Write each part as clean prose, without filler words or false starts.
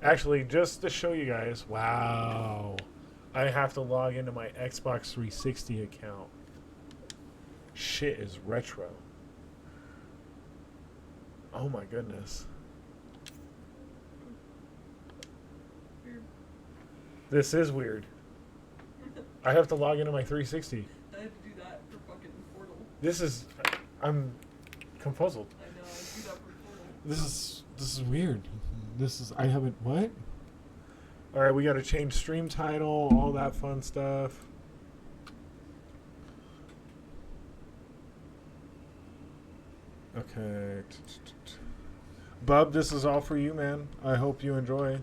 Actually, just to show you guys, wow. I have to log into my Xbox 360 account. Shit is retro. Oh my goodness. Weird. This is weird. I have to log into my 360. I had to do that for fucking Portal. This is. I'm confuzzled. I know, I do that for Portal. This is weird. This is. I haven't. What? Alright, we gotta change stream title, all that fun stuff. Okay. Bub, this is all for you, man. I hope you enjoy.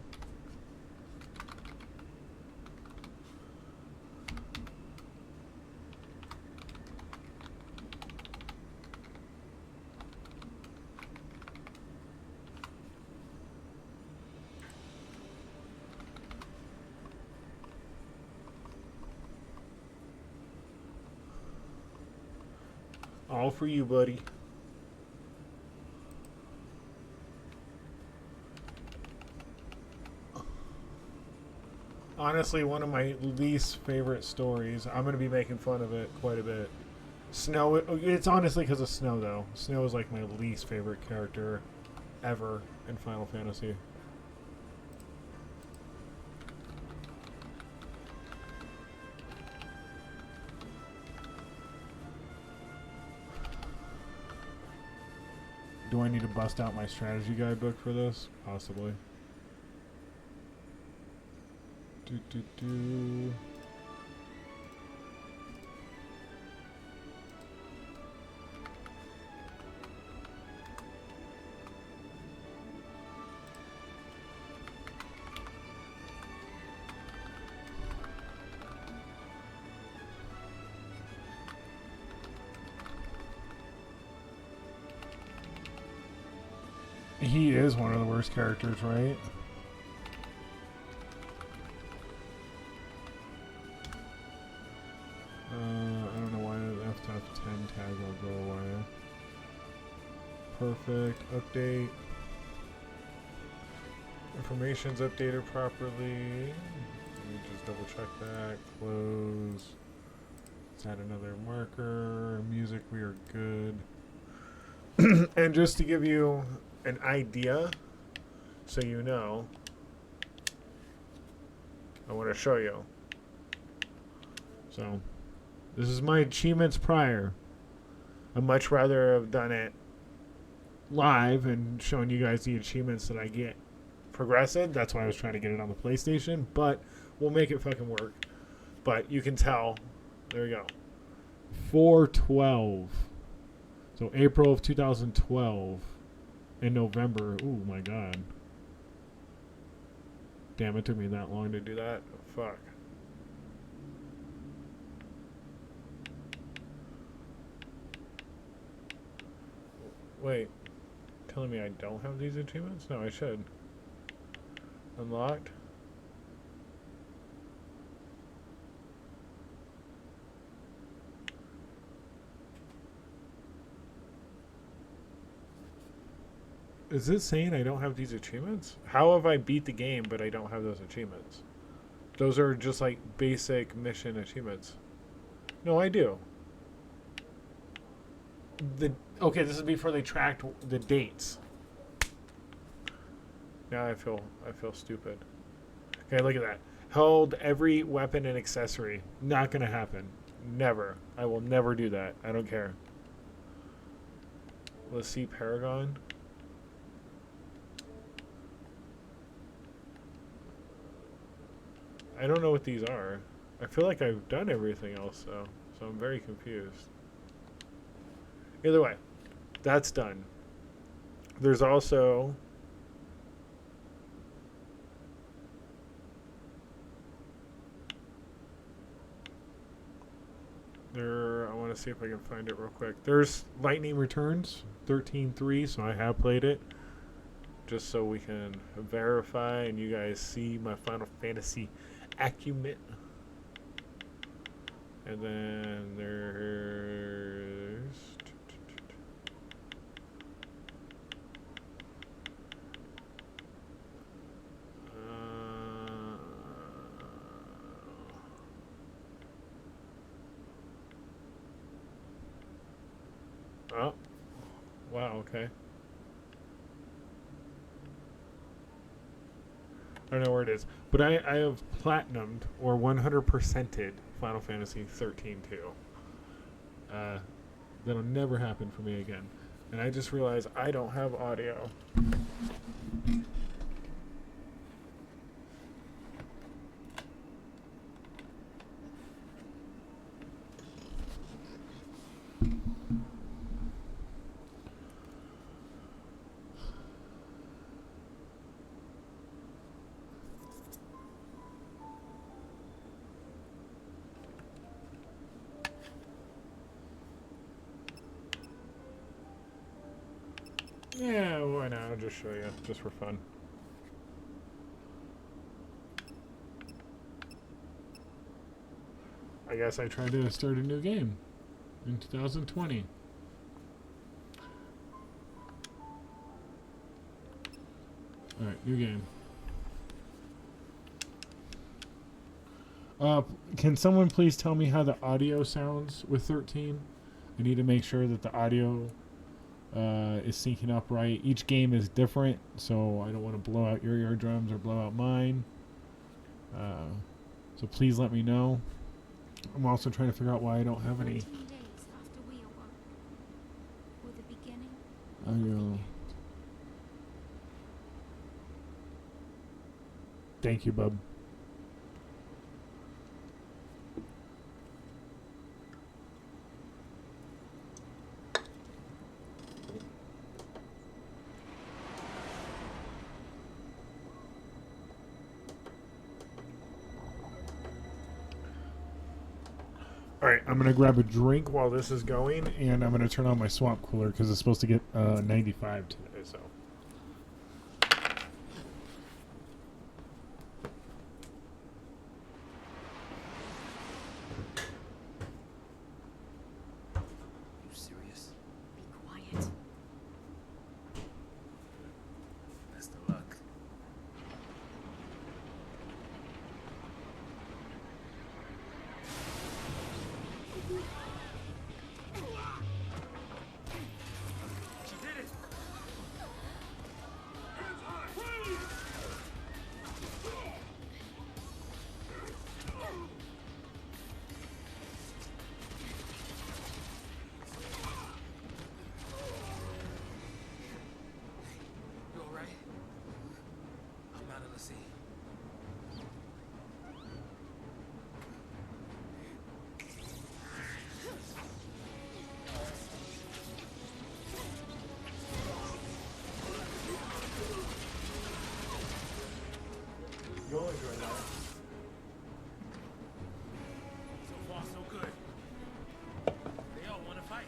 All for you, buddy. Honestly, one of my least favorite stories. I'm going to be making fun of it quite a bit. Snow, it's honestly because of Snow, though. Snow is like my least favorite character ever in Final Fantasy. Do I need to bust out my strategy guidebook for this? Possibly. Do. He is one of the worst characters, right? I don't know why the FF10 tag will go away. Perfect. Update. Information's updated properly. Let me just double check that. Close. Let's add another marker. Music, we are good. And just to give you an idea, so you know, I want to show you. So, this is my achievements prior. I'd much rather have done it live and showing you guys the achievements that I get progressive. That's why I was trying to get it on the PlayStation, but we'll make it fucking work. But you can tell. There you go. 4/12. So April of 2012 in November. Oh my god. Damn, it took me that long to do that. Oh, fuck. Wait. Telling me I don't have these achievements? No, I should. Unlocked. Is it saying I don't have these achievements? How have I beat the game but I don't have those achievements? Those are just like basic mission achievements. No, I do. Okay, this is before they tracked the dates. Now I feel stupid. Okay, look at that. Held every weapon and accessory. Not gonna happen. Never. I will never do that. I don't care. Let's see Paragon. I don't know what these are. I feel like I've done everything else though, so I'm very confused. Either way, that's done. There's also I want to see if I can find it real quick. There's Lightning Returns 13.3, so I have played it. Just so we can verify and you guys see my Final Fantasy acumen. And then there's okay. I don't know where it is. But I have platinumed or 100%ed Final Fantasy 13 too. That'll never happen for me again. And I just realized I don't have audio. Yeah, why not? I'll just show you, just for fun. I guess I tried to start a new game in 2020. Alright, new game. Can someone please tell me how the audio sounds with 13? I need to make sure that the audio is syncing up right. Each game is different, so I don't want to blow out your eardrums or blow out mine. So please let me know. I'm also trying to figure out why I don't have any 14 days after we awoke, were the beginning audio. Thank you, bub. Alright, I'm going to grab a drink while this is going, and I'm going to turn on my swamp cooler because it's supposed to get 95 today, so. You serious? be quiet. Best of luck. She did it! You alright? I'm out of the sea. You'll enjoy that. So far, so good. They all want to fight.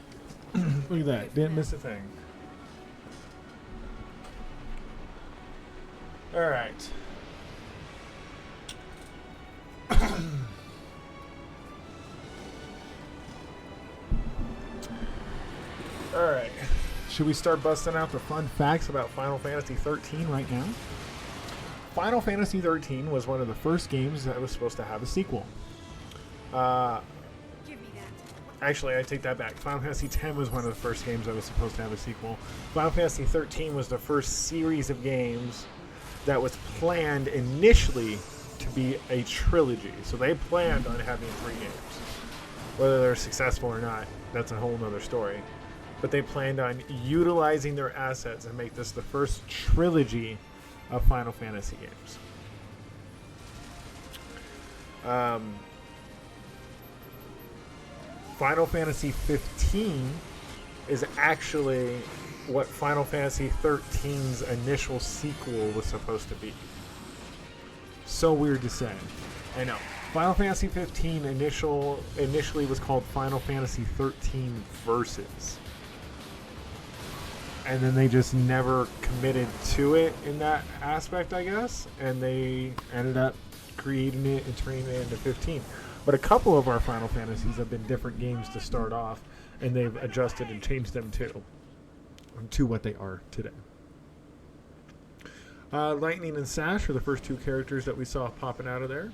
Look at that. Didn't miss a thing. Alright. Alright. Should we start busting out the fun facts about Final Fantasy 13 right now? Final Fantasy 13 was one of the first games that was supposed to have a sequel. Give me that. Actually, I take that back. Final Fantasy X was one of the first games that was supposed to have a sequel. Final Fantasy 13 was the first series of games that was planned initially to be a trilogy. So they planned on having 3 games. Whether they're successful or not, that's a whole nother story. But they planned on utilizing their assets and make this the first trilogy of Final Fantasy games. Final Fantasy 15 is actually what Final Fantasy 13's initial sequel was supposed to be. So weird to say. I know. Final Fantasy 15 initially was called Final Fantasy 13 Versus. And then they just never committed to it in that aspect, I guess. And they ended up creating it and turning it into 15. But a couple of our Final Fantasies have been different games to start off, and they've adjusted and changed them to what they are today. Lightning and Sash are the first 2 characters that we saw popping out of there.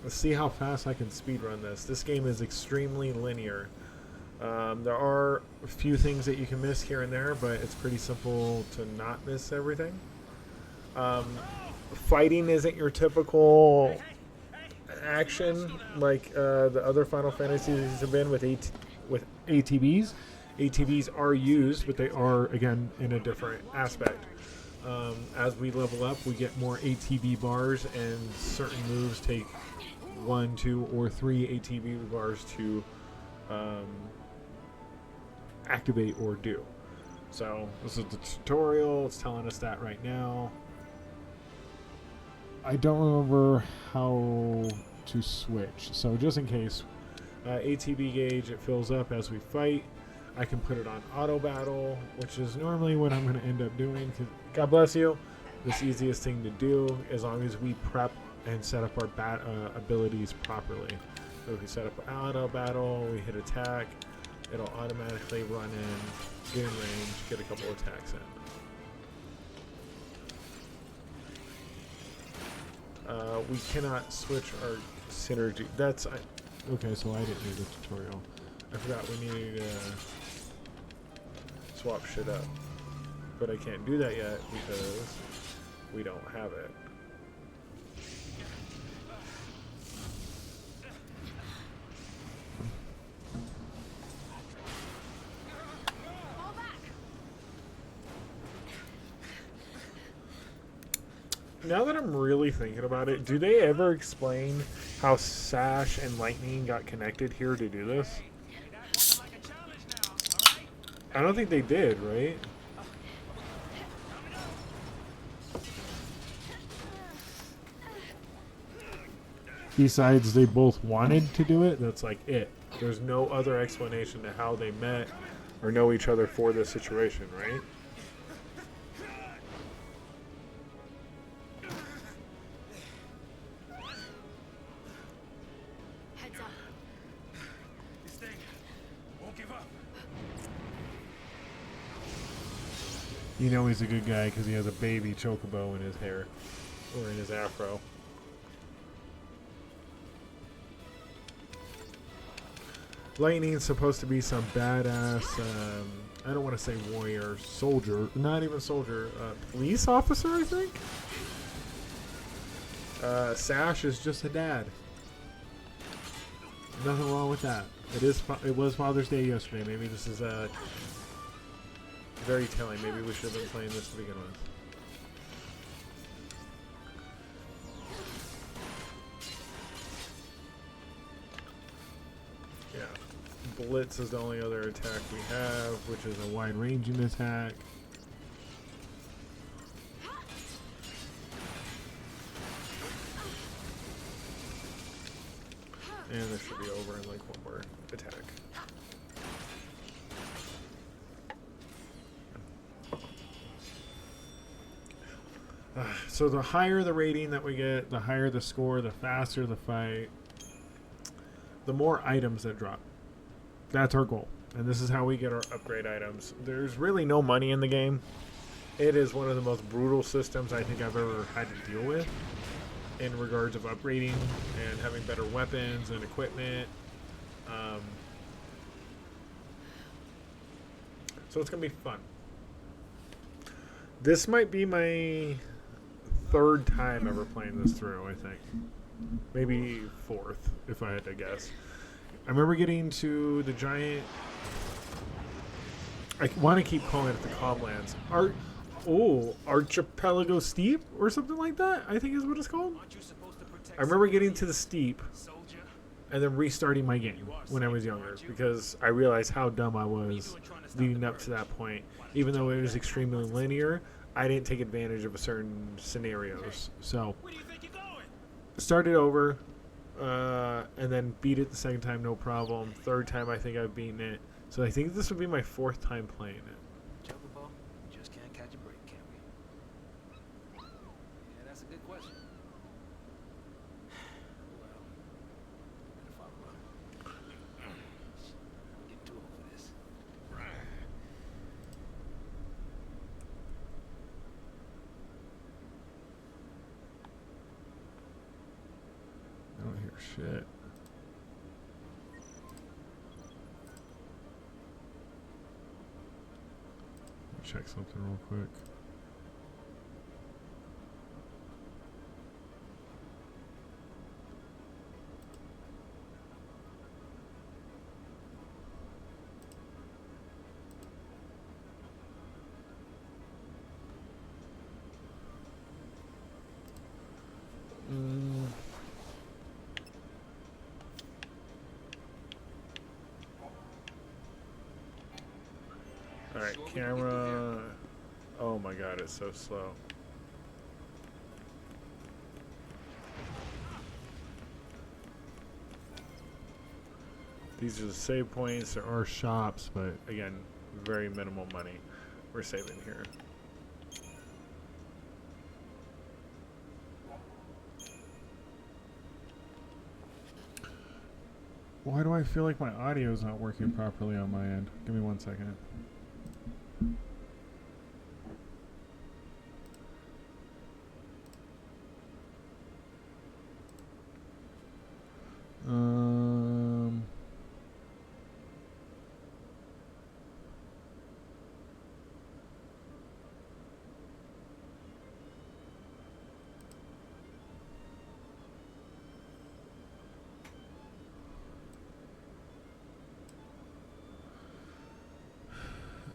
Let's see how fast I can speedrun this. This game is extremely linear. There are a few things that you can miss here and there, but it's pretty simple to not miss everything. Fighting isn't your typical action like the other Final Fantasies have been with ATBs. ATBs are used, but they are, again, in a different aspect. As we level up, we get more ATB bars, and certain moves take 1, 2, or 3 ATB bars to activate or do. So this is the tutorial. It's telling us that right now. I don't remember how to switch, so just in case, ATB gauge, it fills up as we fight. I can put it on auto battle, which is normally what I'm going to end up doing. 'Cause, God bless you, it's the easiest thing to do as long as we prep and set up our abilities properly. So if we set up auto battle, we hit attack, it'll automatically run in, get in range, get a couple attacks in. We cannot switch our synergy. That's okay. So I didn't need the tutorial. I forgot we needed to swap shit up, but I can't do that yet because we don't have it. Now that I'm really thinking about it, do they ever explain how Sash and Lightning got connected here to do this? I don't think they did, right? Besides, they both wanted to do it. That's like it. There's no other explanation to how they met or know each other for this situation, right? Heads up. This thing won't give up. You know he's a good guy because he has a baby chocobo in his hair or in his afro. Lightning's supposed to be some badass, I don't want to say warrior, soldier, not even soldier, police officer, I think? Sash is just a dad. Nothing wrong with that. It was Father's Day yesterday. Maybe this is very telling. Maybe we should have been playing this to begin with. Yeah. Blitz is the only other attack we have, which is a wide-ranging attack. And this should be over in like one more attack. So the higher the rating that we get, the higher the score, the faster the fight, the more items that drop. That's our goal. And this is how we get our upgrade items. There's really no money in the game. It is one of the most brutal systems I think I've ever had to deal with in regards of upgrading and having better weapons and equipment. So it's going to be fun. This might be my third time ever playing this through, I think. Maybe fourth, if I had to guess. I remember getting to the giant... I want to keep calling it the Comlands. Archipelago Steep or something like that, I think is what it's called. I remember getting to the Steep and then restarting my game when I was younger because I realized how dumb I was leading up to that point. Even though it was extremely linear, I didn't take advantage of certain scenarios. So, started over and then beat it the second time, no problem. Third time, I think I've beaten it. So I think this would be my fourth time playing it. Chocobo, just can't catch a break, can we? Yeah, that's a good question. Well, better follow up. I'm getting too old for this. I don't hear shit. check something real quick. Alright, camera. Oh my god, it's so slow. These are the save points. There are shops, but again, very minimal money we're saving here. Why do I feel like my audio is not working properly on my end? Give me 1 second.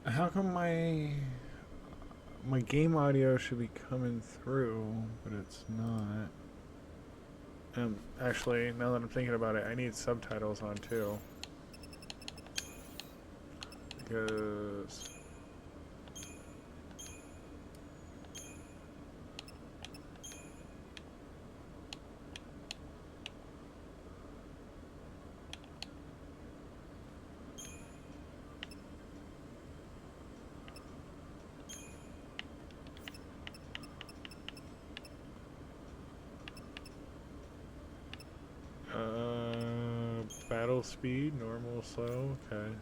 How come my game audio should be coming through, but it's not? Actually, now that I'm thinking about it, I need subtitles on too. Because battle speed, normal, slow, okay.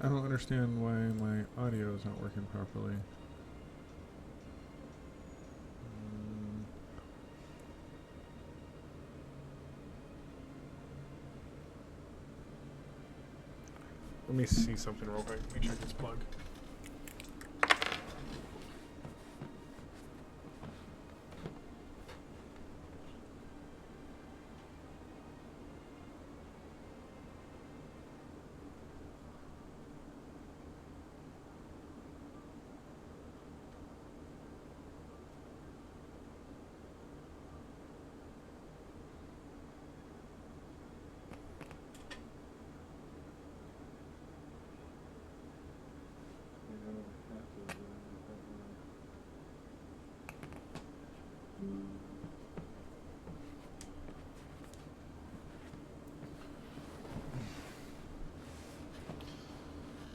I don't understand why my audio is not working properly. Let me see something real quick. Make sure it's plugged.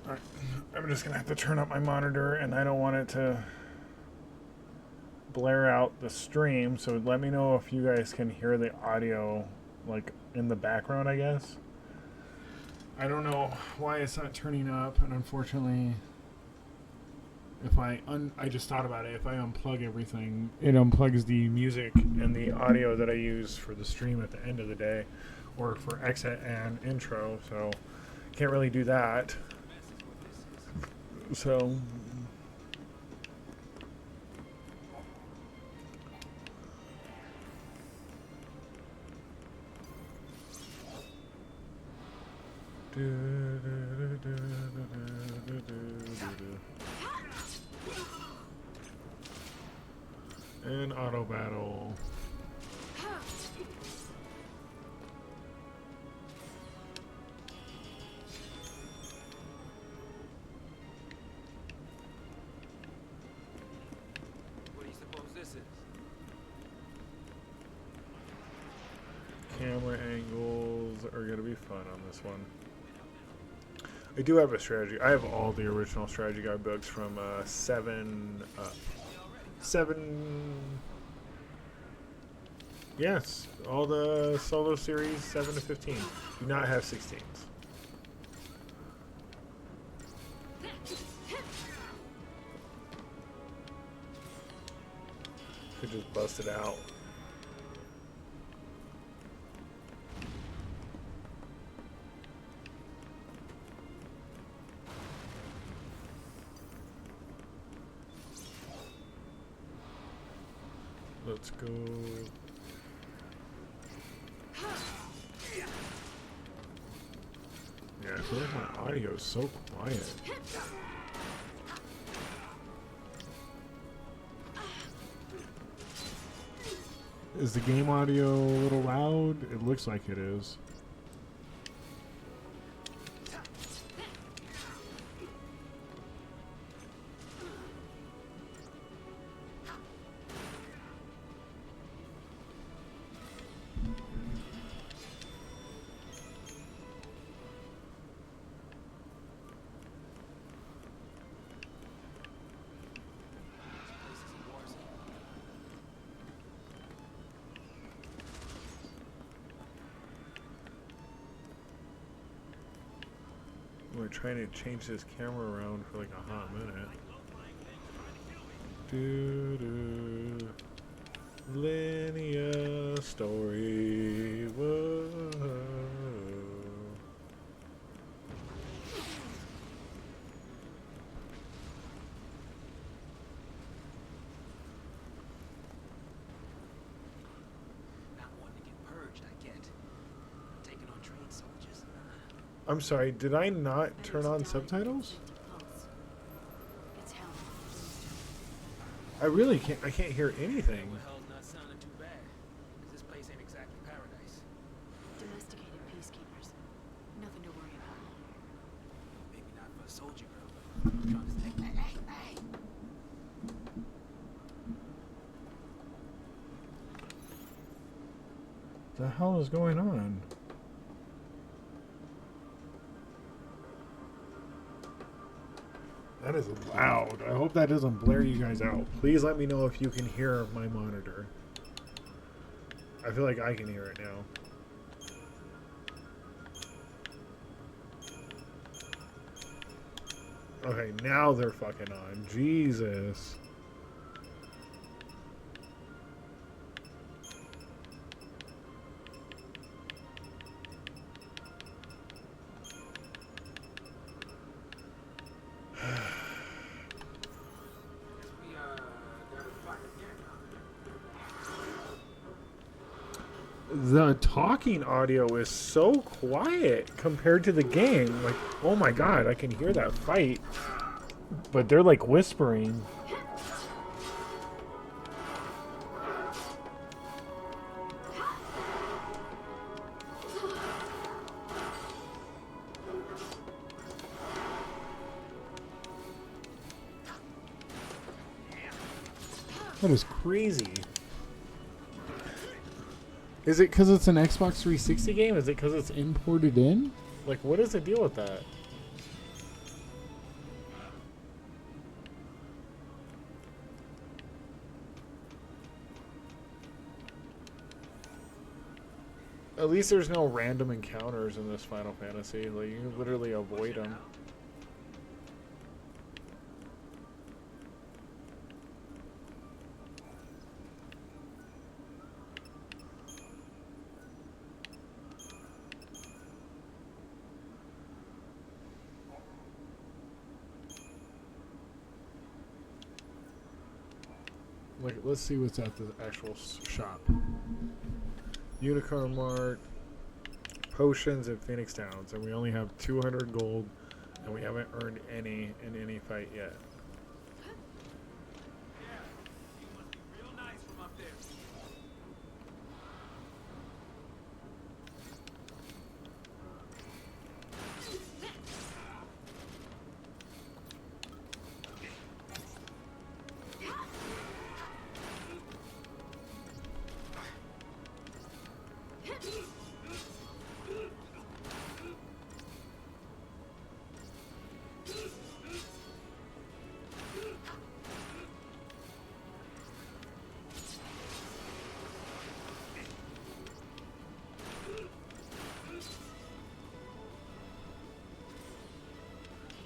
Alright, I'm just gonna have to turn up my monitor, and I don't want it to blare out the stream, so let me know if you guys can hear the audio, like, in the background, I guess. I don't know why it's not turning up, and unfortunately, if I just thought about it, if I unplug everything, it unplugs the music and the audio that I use for the stream at the end of the day, or for exit and intro, so can't really do that. So and auto battle. What do you suppose this is? Camera angles are going to be fun on this one. I do have a strategy. I have all the original strategy guide books from 7 up. 7. Yes, all the solo series 7 to 15. Do not have 16s. Could just bust it out. let's go. Yeah, I feel like my audio is so quiet. Is the game audio a little loud? It looks like it is. We're trying to change this camera around for like a hot minute. Doo-doo. Linear story. Whoa. Not wanting to get purged, I get. Taking on trained soldiers. I'm sorry, did I not turn on subtitles? I really can't. I can't hear anything. Well, hell's not sounding too bad. 'Cause this place ain't exactly paradise. Domesticated peacekeepers. Nothing to worry about. Maybe not for a soldier girl, but I'm trying to say, hey. The hell is going on? That is loud. I hope that doesn't blare you guys out. Please let me know if you can hear my monitor. I feel like I can hear it now. Okay, now they're fucking on. Jesus. We, gotta fight again. The talking audio is so quiet compared to the game. Like, oh my god, I can hear that fight. But they're like whispering. That is crazy. Is it because it's an Xbox 360 game? Is it because it's imported in? Like, what is the deal with that? At least there's no random encounters in this Final Fantasy. Like, you can literally avoid them. Like, let's see what's at the actual shop. Unicorn Mart, potions, and Phoenix Downs, and we only have 200 gold, and we haven't earned any in any fight yet. You must be real nice from up there.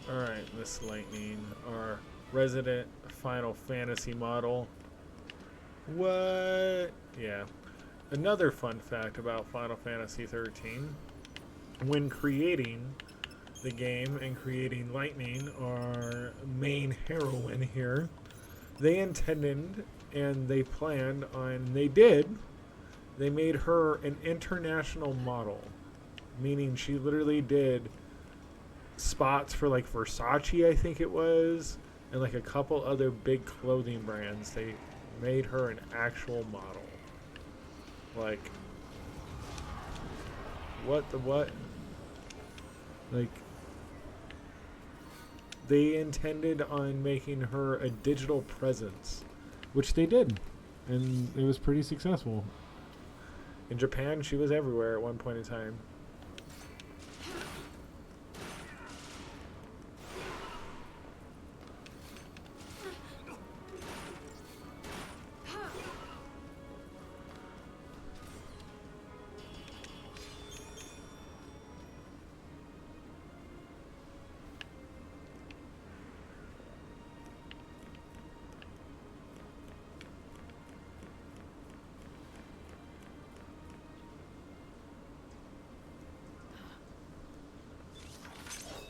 Alright, Miss Lightning, our resident Final Fantasy model. What? Yeah. Another fun fact about Final Fantasy 13. When creating the game and creating Lightning, our main heroine here, they intended and they planned on, they did, they made her an international model, meaning she literally did spots for like Versace, I think it was, and like a couple other big clothing brands. They made her an actual model. Like, what the what? Like, they intended on making her a digital presence, which they did, and it was pretty successful. In Japan, she was everywhere at one point in time.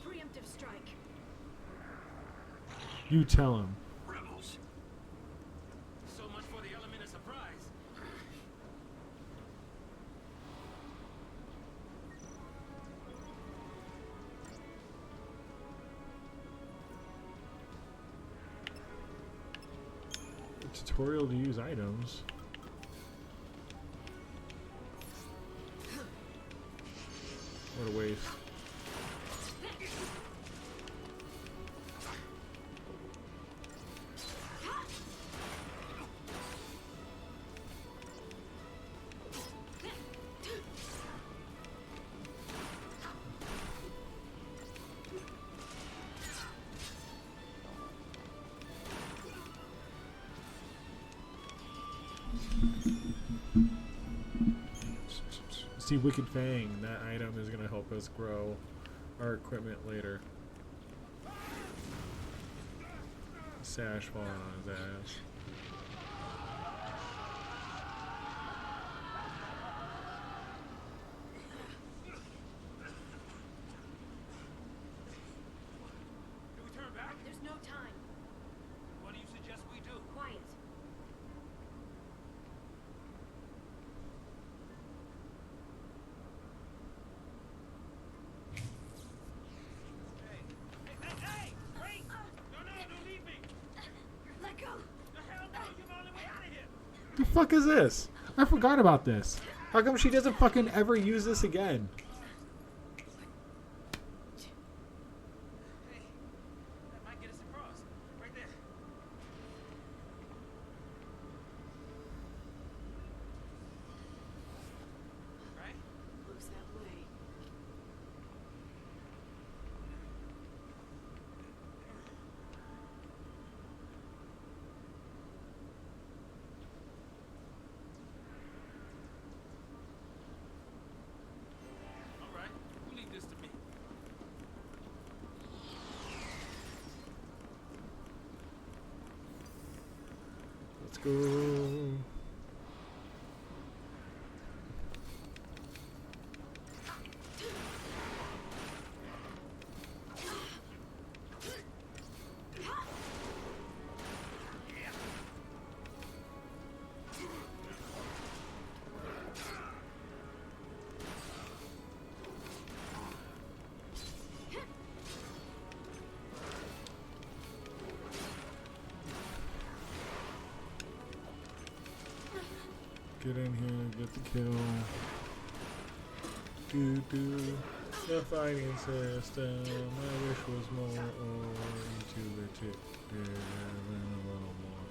Preemptive strike. You tell him. Rebels. So much for the element of surprise. A tutorial to use items. What a waste. See, Wicked Fang, that item is going to help us grow our equipment later. Sash falling on his ass. Do we turn back? There's no time. What do you suggest we do? Quiet. Hey! Wait! No, don't leave me! Let go. The hell no! You're the only way out of here! The fuck is this? I forgot about this. How come she doesn't fucking ever use this again? Hey, that might get us across. Right there. Right? Looks that way. All right. You leave this to me. Let's go. Get in here, get the kill. Do. The fighting system. I wish was more intuitive and a little more.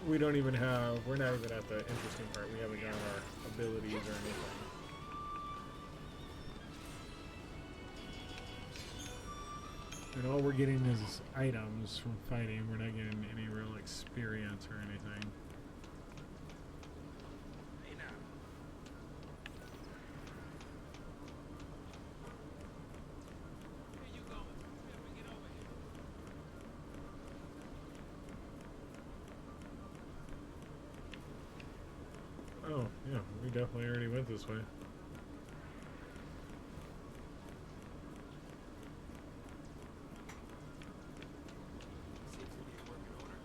We don't even have, we're not even at the interesting part. We haven't gotten our abilities or anything. And all we're getting is items from fighting. We're not getting any real experience or anything. Hey now. Where you going? Where we get over here? Oh, yeah, we definitely already went this way. Seems to be in working order.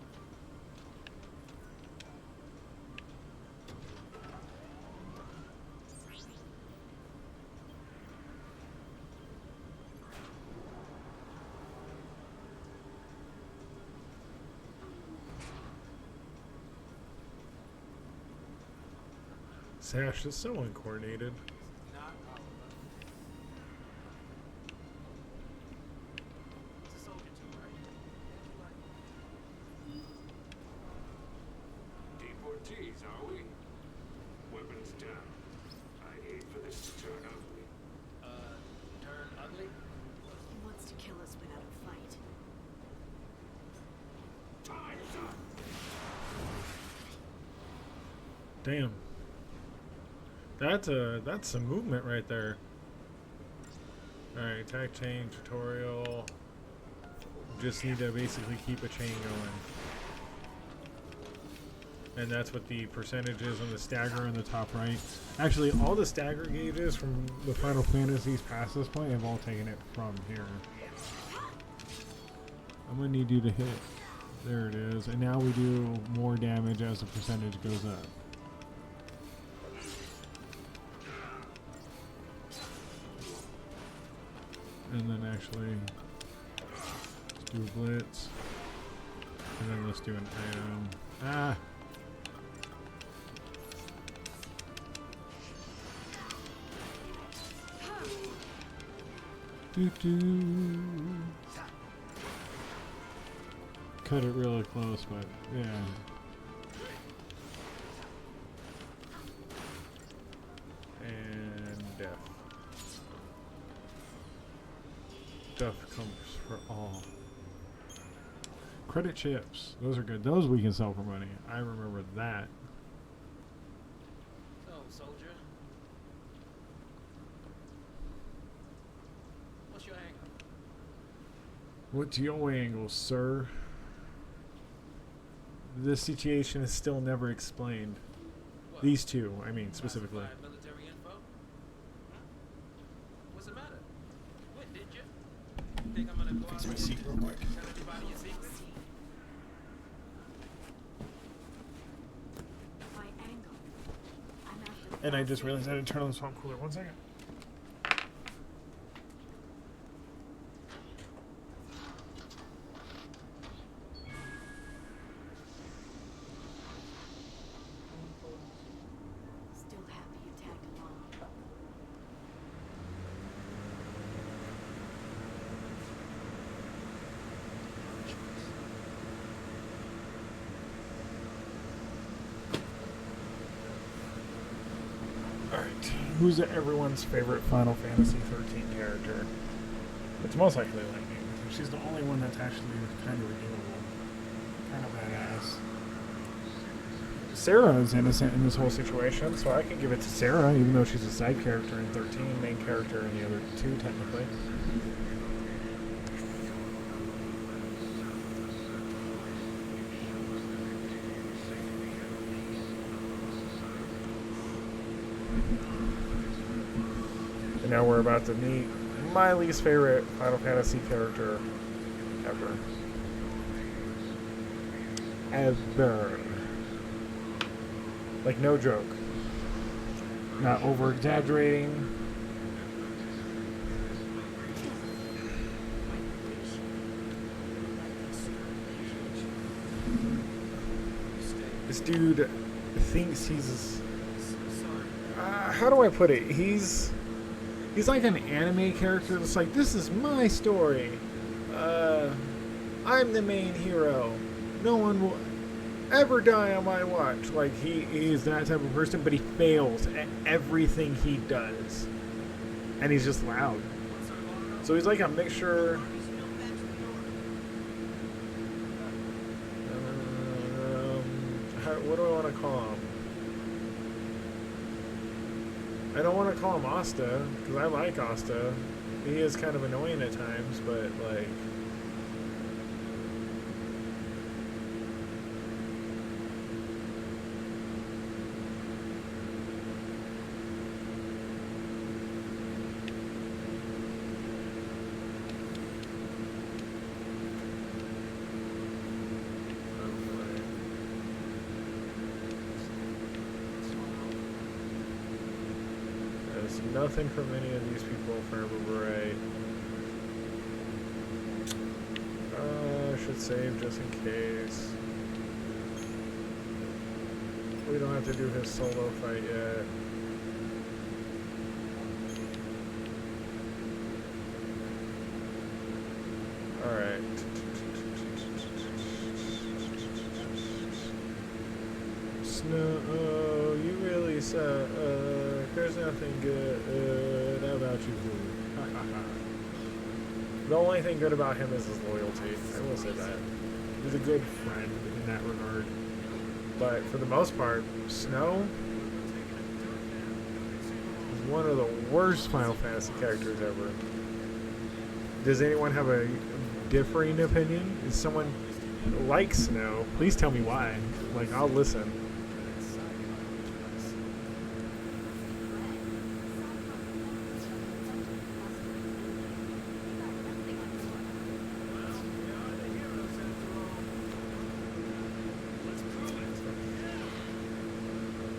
Sash is so uncoordinated. Not all of us. It's a soldier too, right? Deportees, are we? Weapons down. I hate for this to turn ugly. Turn ugly? He wants to kill us without a fight. Time's up. Damn. That's some movement right there. Alright, attack chain tutorial. Just need to basically keep a chain going. And that's what the percentage is on the stagger in the top right. Actually, all the stagger gauges from the Final Fantasies past this point have all taken it from here. I'm gonna need you to hit. There it is. And now we do more damage as the percentage goes up. And then actually, let's do a blitz. And then let's do an item. Ah! Doo-doo. Cut it really close, but yeah. And death. Death comes for all. Credit chips. Those are good. Those we can sell for money. I remember that. So, soldier. What's your angle? What's your angle, sir? This situation is still never explained. What? These two, I mean, specifically. Classified military info? What's the matter? What did you? Think I'm gonna go out Fix my seat real quick. tell everybody your secrets? My angle. I'm after And I just realized I didn't turn on the swamp cooler. 1 second. Still happy you tagged along. Alright. Who's everyone's favorite Final Fantasy 13 character? It's most likely Lightning. She's the only one that's actually kind of redeemable. Kind of badass. Sarah is innocent in this whole situation, so I can give it to Sarah, even though she's a side character in 13, main character in the other two, technically. And now we're about to meet my least favorite Final Fantasy character ever. Ever. Like, no joke. Not over exaggerating. This dude thinks he's. How do I put it? He's like an anime character that's like, this is my story. I'm the main hero. No one will ever die on my watch. Like, he is that type of person, but he fails at everything he does. And he's just loud. So he's like a mixture. What do I want to call him? I don't want to call him Asta, because I like Asta. He is kind of annoying at times, but like... Nothing from any of these people, if I remember right. I should save just in case. we don't have to do his solo fight yet. Alright. Snow, oh, you really suck. There's nothing good about you. Ha ha ha. The only thing good about him is his loyalty. I will say that. He's a good friend in that regard. But for the most part, Snow is one of the worst Final Fantasy characters ever. Does anyone have a differing opinion? Is someone like Snow? Please tell me why. Like, I'll listen.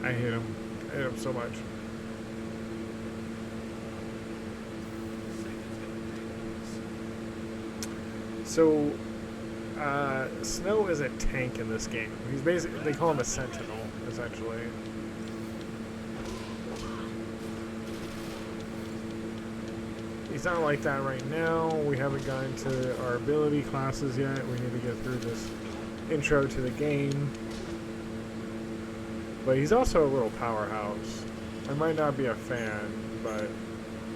I hate him. I hate him so much. So, Snow is a tank in this game. He's basically, they call him a sentinel, essentially. He's not like that right now. We haven't gotten to our ability classes yet. We need to get through this intro to the game. But he's also a little powerhouse. I might not be a fan, but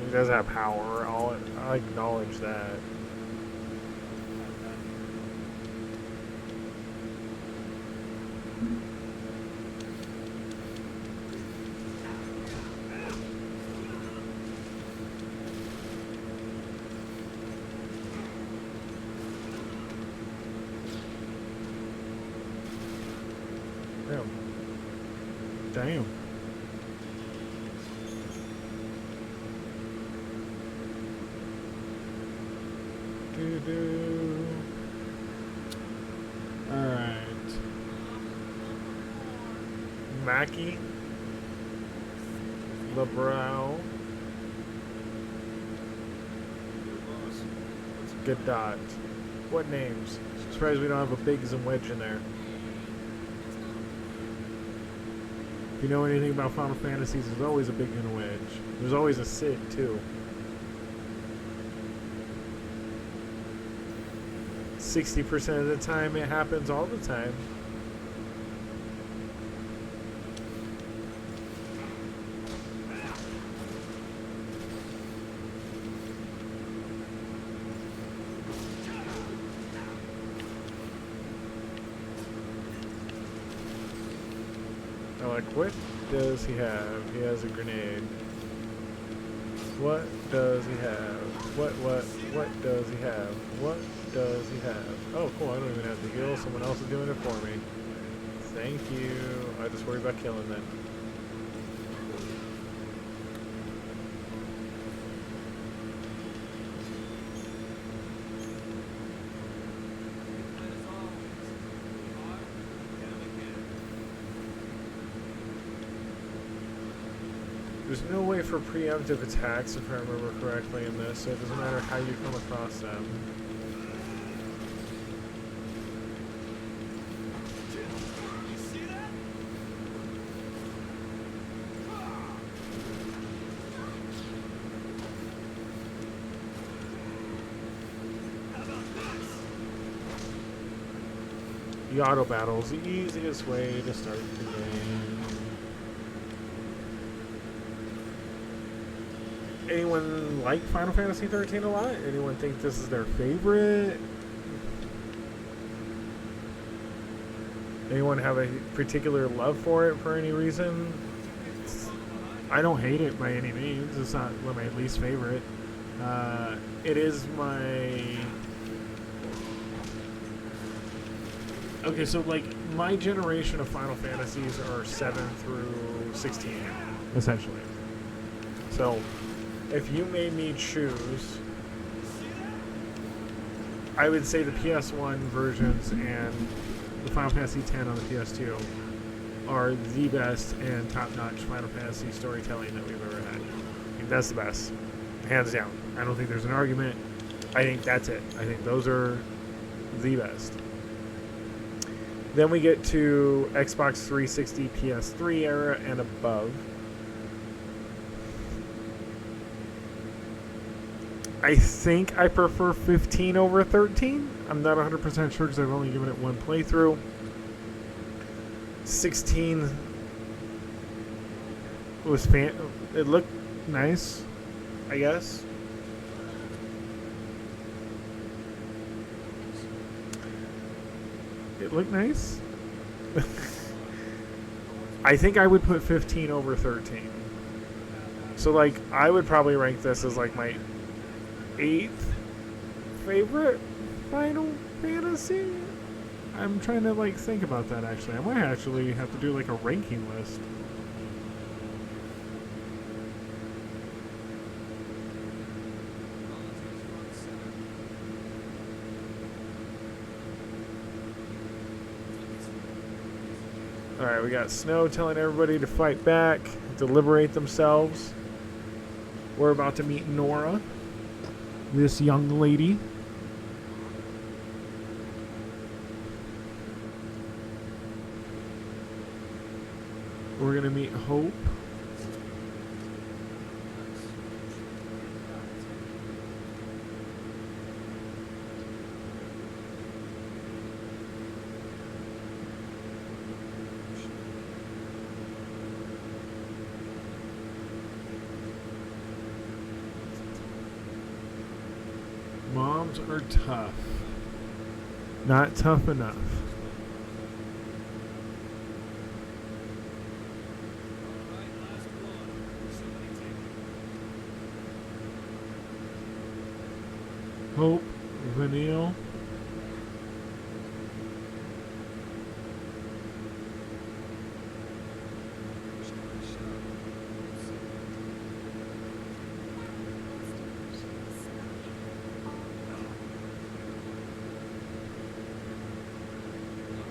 he does have power. I'll acknowledge that. Damn. Doo-doo. Alright. Mackie. LeBrow. Good dot. What names? Surprised we don't have a Biggs and Wedge in there. If you know anything about Final Fantasies, there's always a Big and a Wedge. There's always a Sid, too. 60% of the time, it happens all the time. Like, what does he have? He has a grenade. What does he have? What does he have? What does he have? Oh, cool, I don't even have to heal. Someone else is doing it for me. Thank you. I just worry about killing them. There's no way for preemptive attacks, if I remember correctly, in this, so it doesn't matter how you come across them. The auto battle is the easiest way to start the game. Anyone like Final Fantasy 13 a lot? Anyone think this is their favorite? Anyone have a particular love for it for any reason? I don't hate it by any means. It's not my least favorite. It is my... Okay, so like my generation of Final Fantasies are 7 through 16, essentially. So if you made me choose, I would say the PS1 versions and the Final Fantasy X on the PS2 are the best and top-notch Final Fantasy storytelling that we've ever had. I think that's the best, hands down. I don't think there's an argument. I think that's it. I think those are the best. Then we get to Xbox 360, PS3 era, and above. I think I prefer 15 over 13. I'm not 100% sure because I've only given it one playthrough. 16 was it looked nice, I guess. It looked nice. I think I would put 15 over 13. So like I would probably rank this as like my 8th favorite Final Fantasy. I'm trying to like think about that actually. I might actually have to do like a ranking list. Alright, we got Snow telling everybody to fight back, to liberate themselves. We're about to meet Nora, this young lady. We're going to meet Hope. Moms are tough. Not tough enough. Hope, Vanille.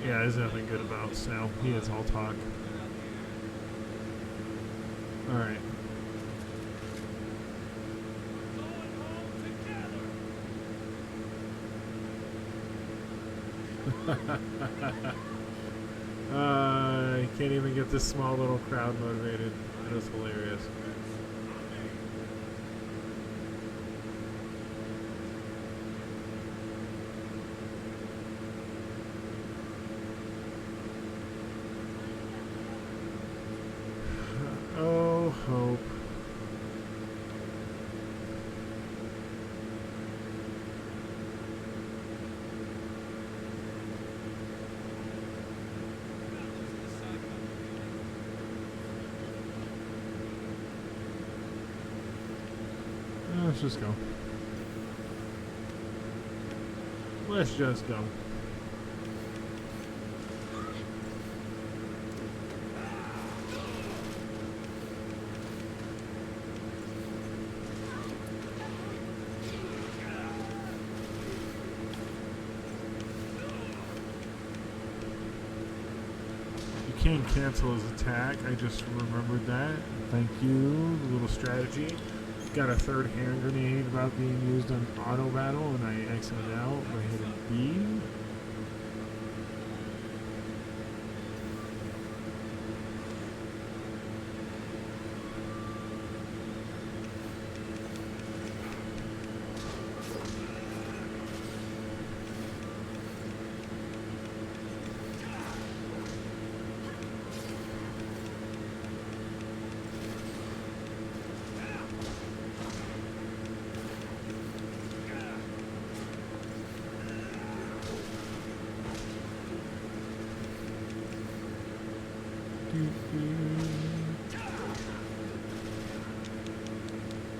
Yeah, there's nothing good about Snow. He is all talk. Alright. I can't even get this small little crowd motivated. That is hilarious. Oh, Hope. Let's just go. Let's just go. You can cancel his attack. I just remembered that. Thank you. A little strategy. Got a third hand grenade about being used on auto battle, and I exited out by hitting B.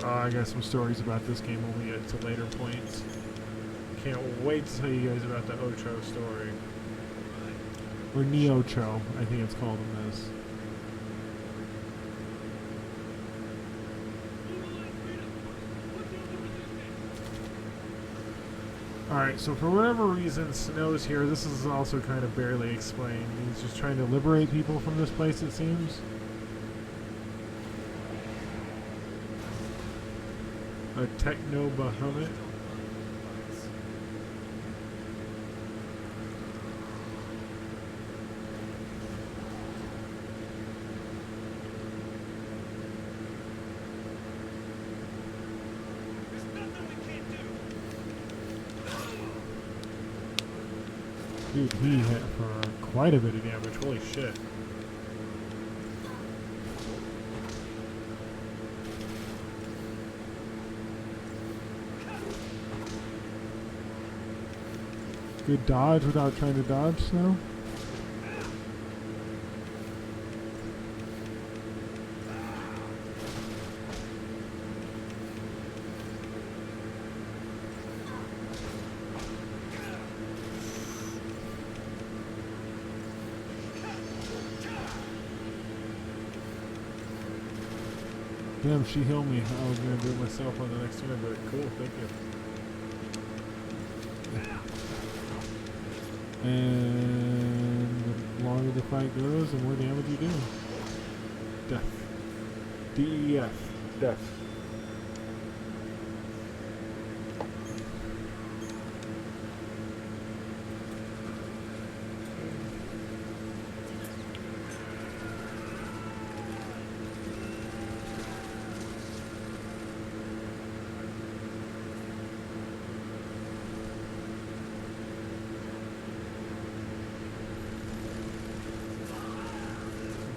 I got some stories about this game when we get to later points. Can't wait to tell you guys about the Ocho story. Or Neocho, I think it's called in this. Alright, so for whatever reason, Snow's here. This is also kind of barely explained. He's just trying to liberate people from this place, it seems. A techno Bahamut. Dude, he hit for quite a bit of damage. Holy shit. Good dodge without trying to dodge snow. Damn, she healed me. I was gonna do it myself on the next turn, but cool, thank you. And the longer the fight goes, the more damage you do. Death. DEF. Death.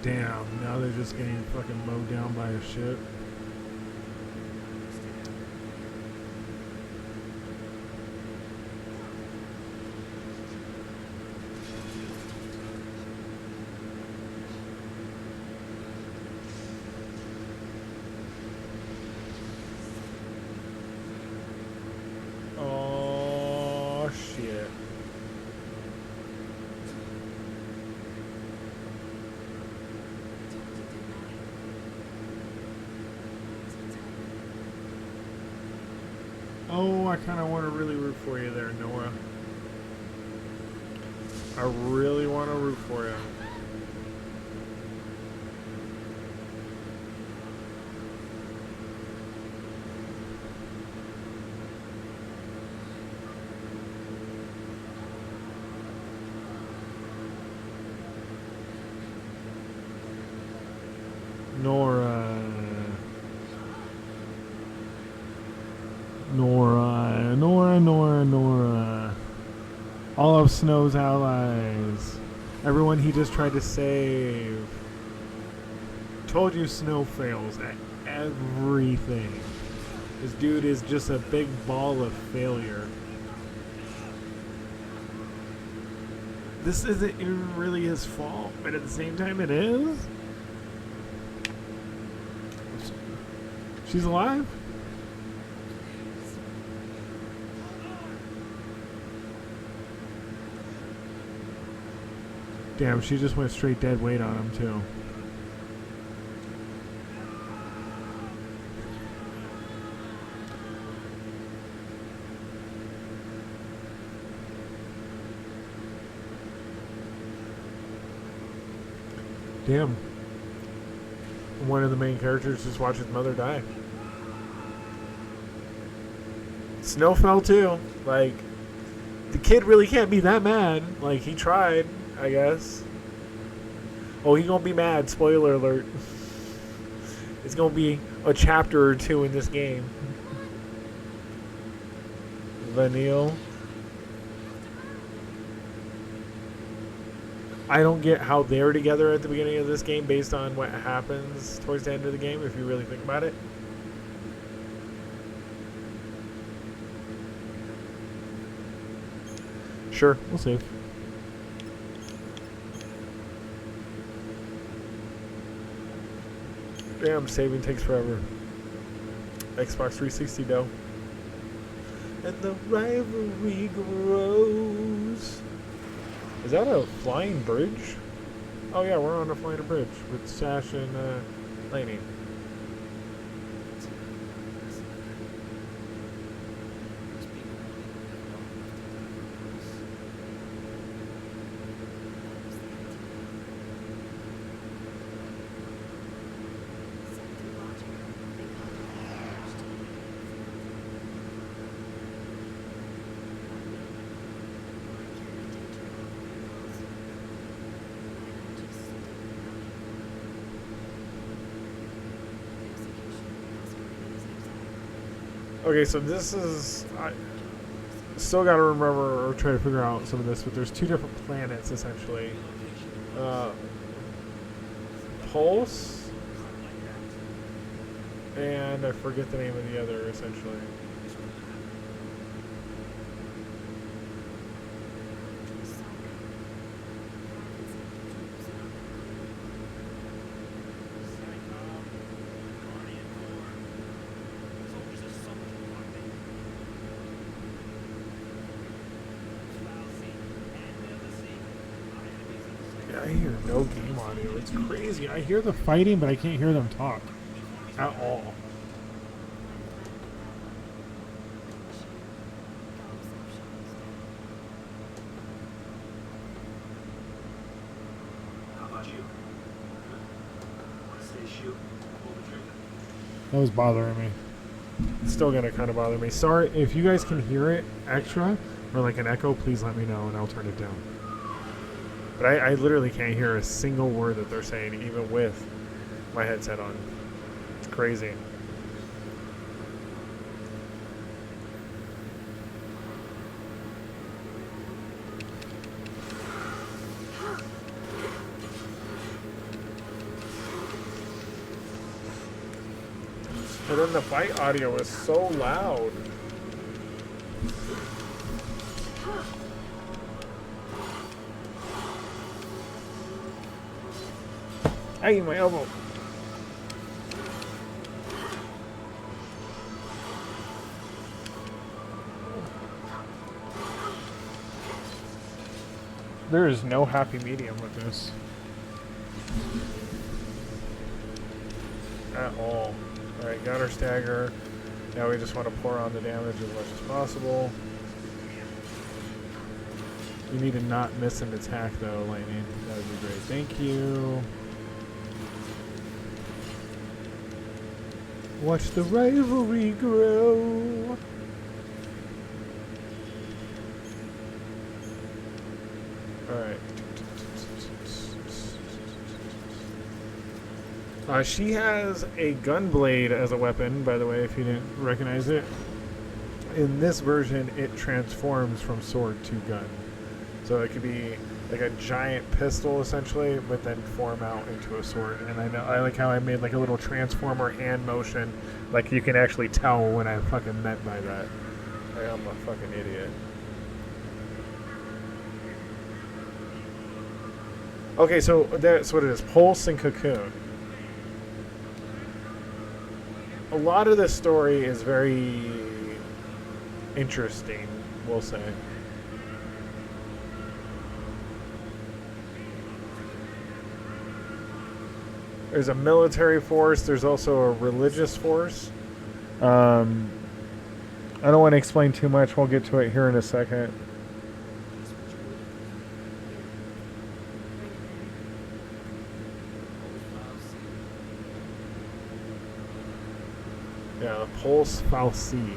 Damn, now they're just getting fucking mowed down by a ship. Oh shit. Oh, I kind of want to really root for you there, Nora. I really want to root for you. Nora. Nora. All of Snow's allies. Everyone he just tried to save. Told you Snow fails at everything. This dude is just a big ball of failure. This isn't even really his fault, but at the same time it is. She's alive? Damn, she just went straight dead weight on him, too. Damn. One of the main characters just watched his mother die. Snow fell, too. Like, the kid really can't be that mad. Like, he tried. I guess. Oh, he gonna be mad. Spoiler alert. It's gonna be a chapter or two in this game. Vanille. I don't get how they're together at the beginning of this game based on what happens towards the end of the game, if you really think about it. Sure, we'll save. Damn, saving takes forever. Xbox 360 though. And the rivalry grows. Is that a flying bridge? Oh yeah, we're on a flying bridge with Sash and Lainey. Okay, so this is... still got to remember or try to figure out some of this, but there's two different planets essentially. Pulse, and I forget the name of the other essentially. I hear no game audio. It's crazy. I hear the fighting, but I can't hear them talk at all. How about you? Want to stay shoot? Pull the trigger. That was bothering me. It's still gonna kind of bother me. Sorry if you guys can hear it extra or like an echo. Please let me know and I'll turn it down. But I literally can't hear a single word that they're saying, even with my headset on. It's crazy. And then the fight audio is so loud. Ay, my elbow. There is no happy medium with this. At all. Alright, got our stagger. Now we just want to pour on the damage as much as possible. You need to not miss an attack though, Lightning. That would be great. Thank you. Watch the rivalry grow. Alright. She has a gun blade as a weapon, by the way, if you didn't recognize it. In this version, it transforms from sword to gun. So it could be like a giant pistol, essentially, but then form out into a sword. And I like how I made like a little transformer hand motion. Like you can actually tell when I fucking meant by that. Like, I'm a fucking idiot. Okay, so that's what it is. Pulse and Cocoon. A lot of this story is very interesting, we'll say. There's a military force. There's also a religious force. I don't want to explain too much. We'll get to it here in a second. Yeah, the Pulse Falsi.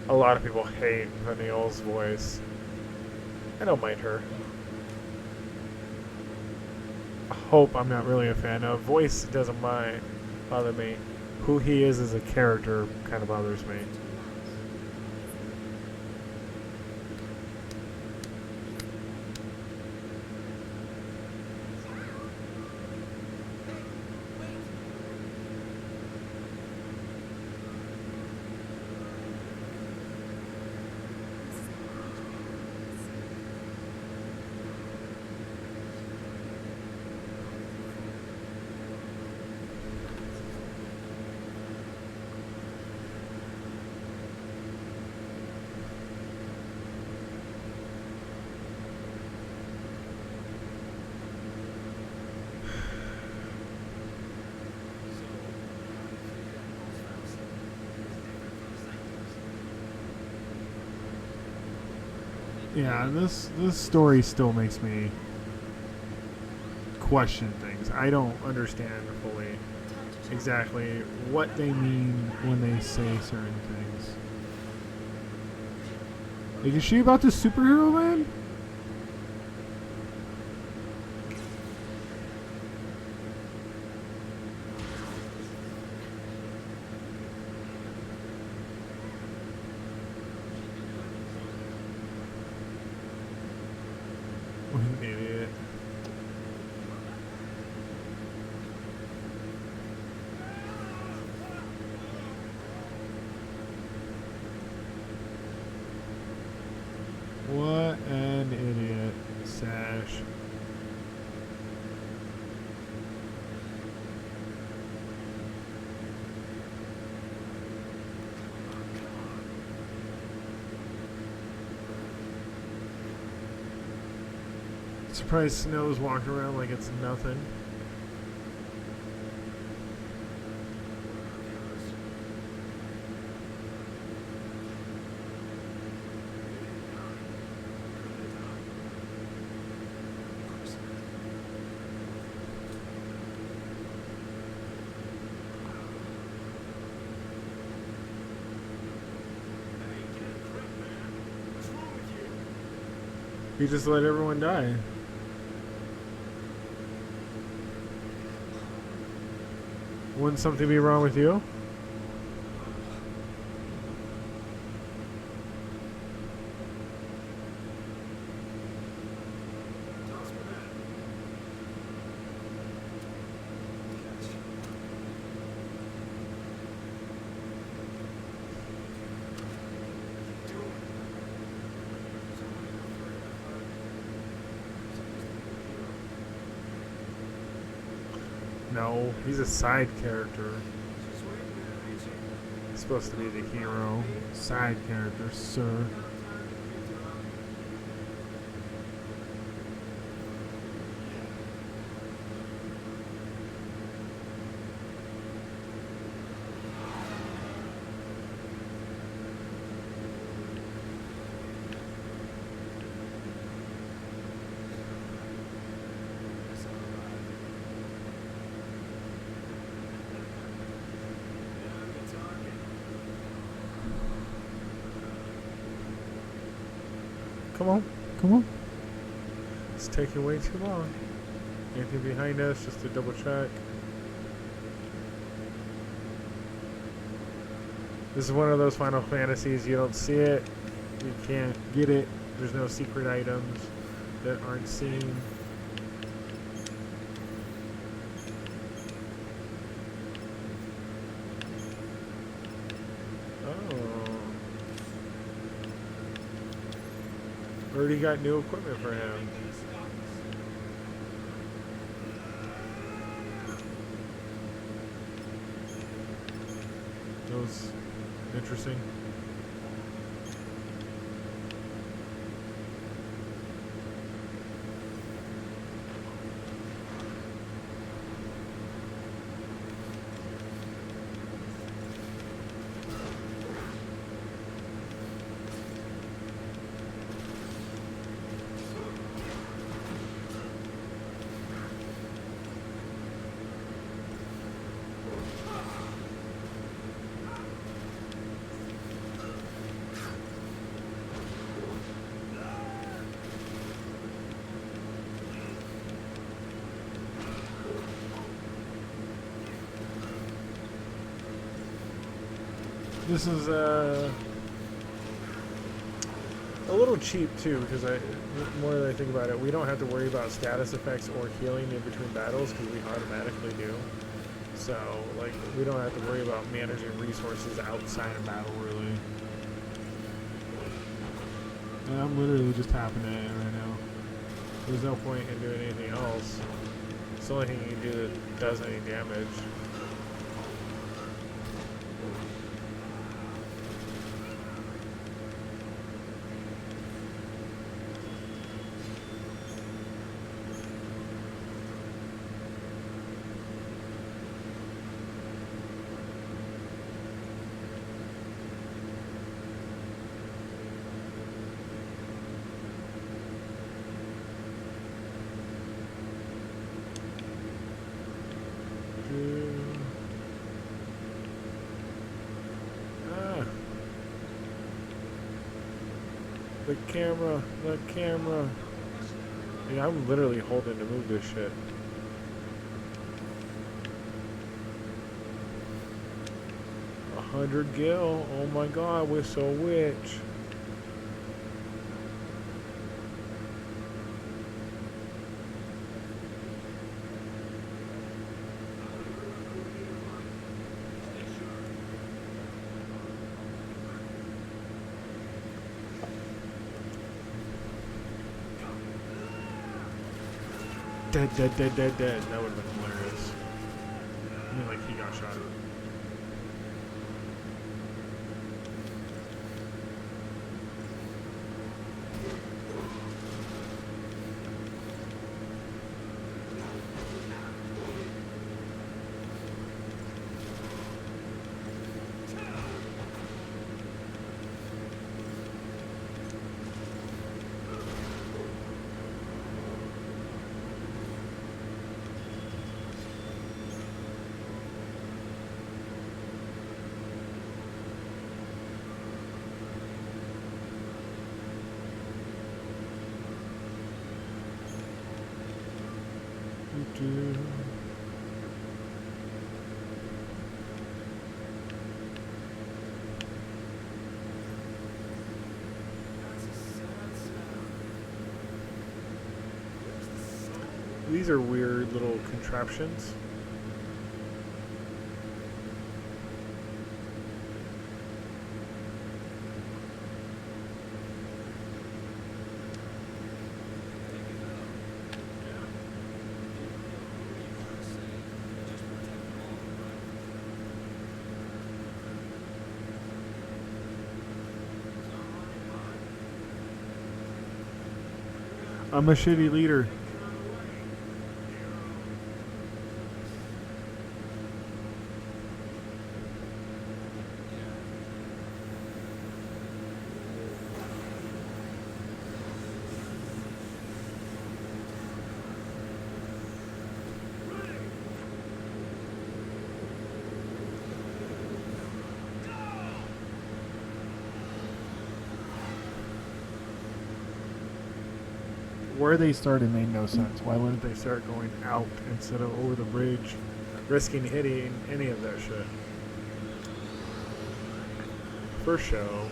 A lot of people hate Vanille's voice. I don't mind her. I hope I'm not really a fan of. Voice doesn't bother me. Who he is as a character kind of bothers me. Yeah, this story still makes me question things. I don't understand fully exactly what they mean when they say certain things. Like, is she about to superhero land? What an idiot. What an idiot, Sash. Surprised Snow's walking around like it's nothing. You just let everyone die. Wouldn't something be wrong with you? No, he's a side character. He's supposed to be the hero. Side character, sir. Come on, come on. It's taking way too long. Anything behind us, just to double check. This is one of those Final Fantasies, you don't see it, you can't get it, there's no secret items that aren't seen. Already got new equipment for him. That was interesting. This is a little cheap too, because more than I think about it, we don't have to worry about status effects or healing in between battles because we automatically do. So, like, we don't have to worry about managing resources outside of battle, really. And I'm literally just tapping at it right now. There's no point in doing anything else. It's the only thing you can do that does any damage. Ah. The camera, the camera. Yeah, I'm literally holding to move this shit. A 100 gil. Oh my god, we're so rich. Dead, dead, dead, dead, dead. That would have been hilarious. I mean, like, he got shot. These are weird little contraptions. I'm a shitty leader. Where they started made no sense. Why wouldn't they start going out instead of over the bridge, risking hitting any of that shit? First show.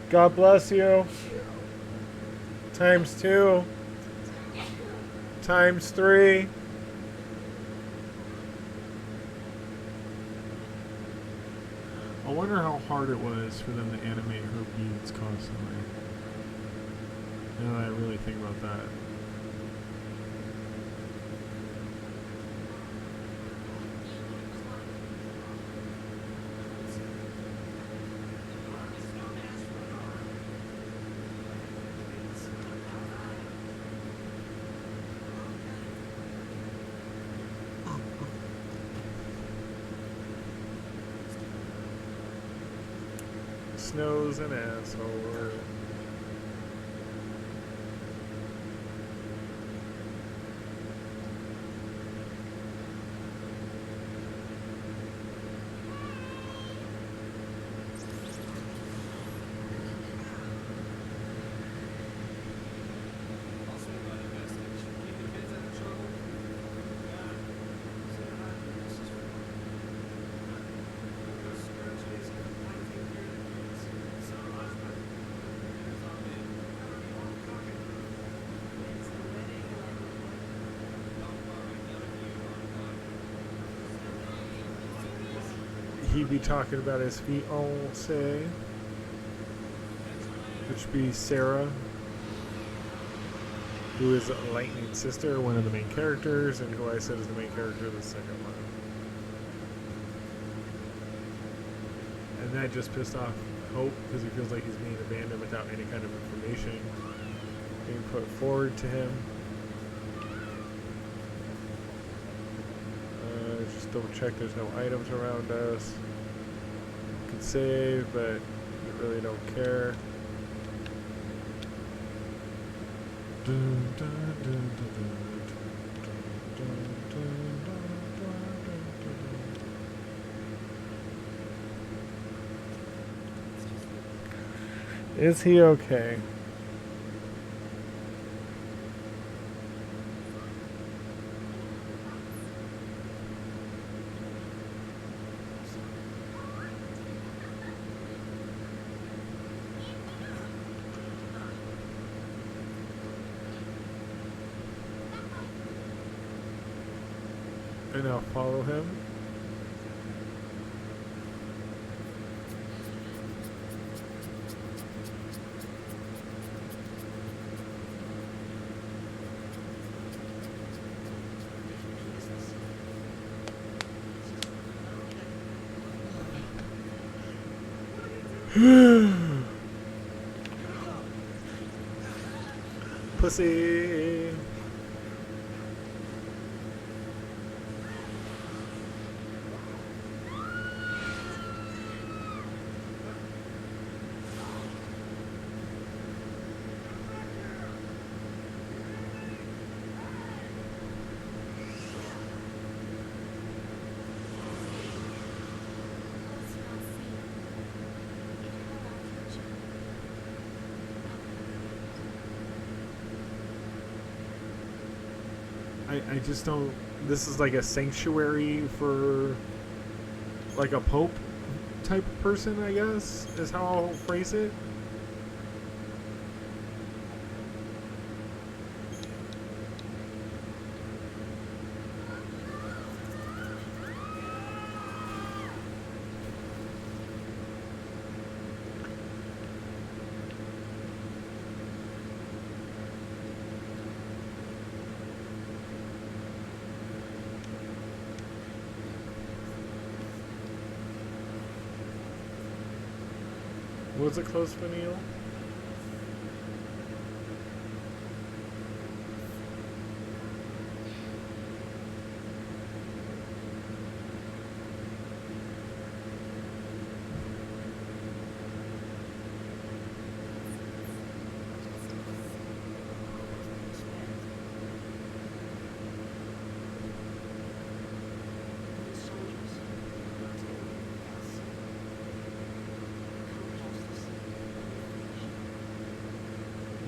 God bless you. Times 2. Times 3. I wonder how hard it was for them to animate her beads constantly. Now that I really think about that. Snow's an asshole. He be talking about his fiancé. which would be Sarah, who is Lightning's sister, one of the main characters, and who I said is the main character of the second one. And that just pissed off Hope because he feels like he's being abandoned without any kind of information being put forward to him. Just double check there's no items around us. Could save, but we really don't care. Dun, dun, dun, dun, dun, dun, dun, dun, dun, dun, dun. Is he okay? And I'll follow him. Pussy. I just don't. This is like a sanctuary for like a pope type of person, I guess, is how I'll phrase it. Was it close, Vanille?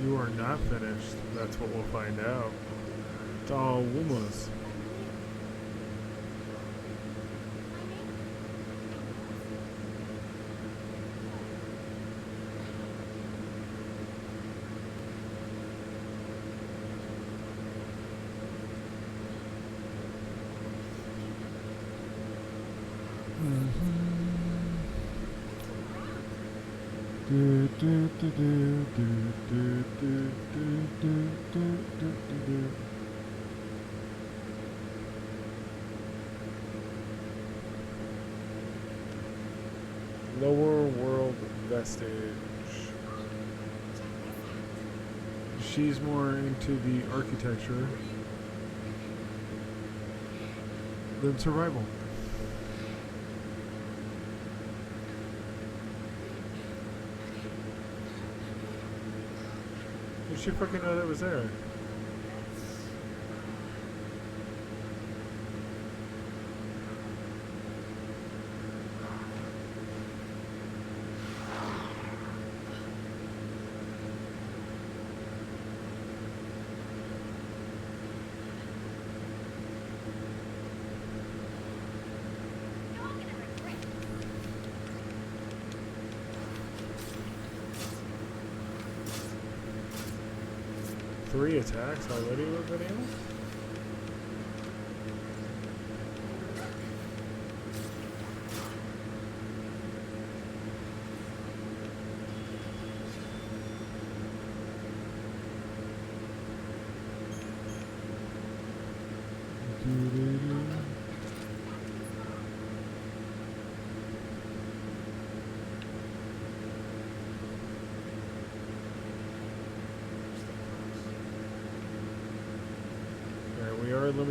You are not finished. That's what we'll find out. It's all almost. Do, do, do, do, do, do, do, do, do, do, do, do. Lower world vestige. She's more into the architecture than survival. Did she fucking know that was there? Three attacks already with video?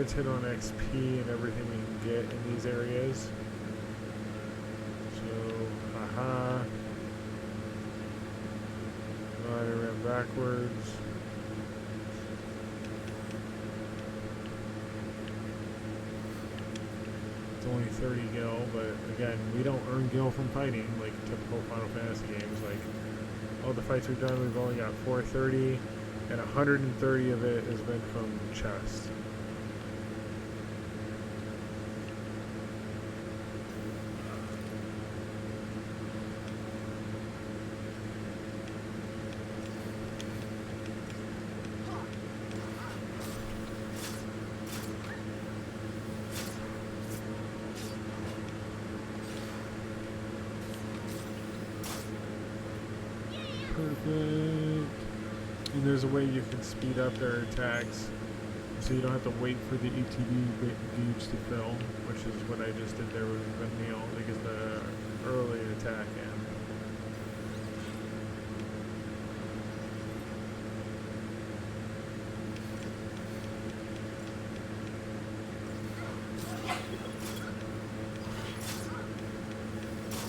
limited on XP and everything we can get in these areas. So, haha. I ran backwards. It's only 30 gil, but again, we don't earn gil from fighting like typical Final Fantasy games. Like, all the fights we've done, we've only got 430, and 130 of it has been from chests. Perfect. And there's a way you can speed up their attacks, so you don't have to wait for the ATB gauge to fill, which is what I just did there with Neil to get the early attack in.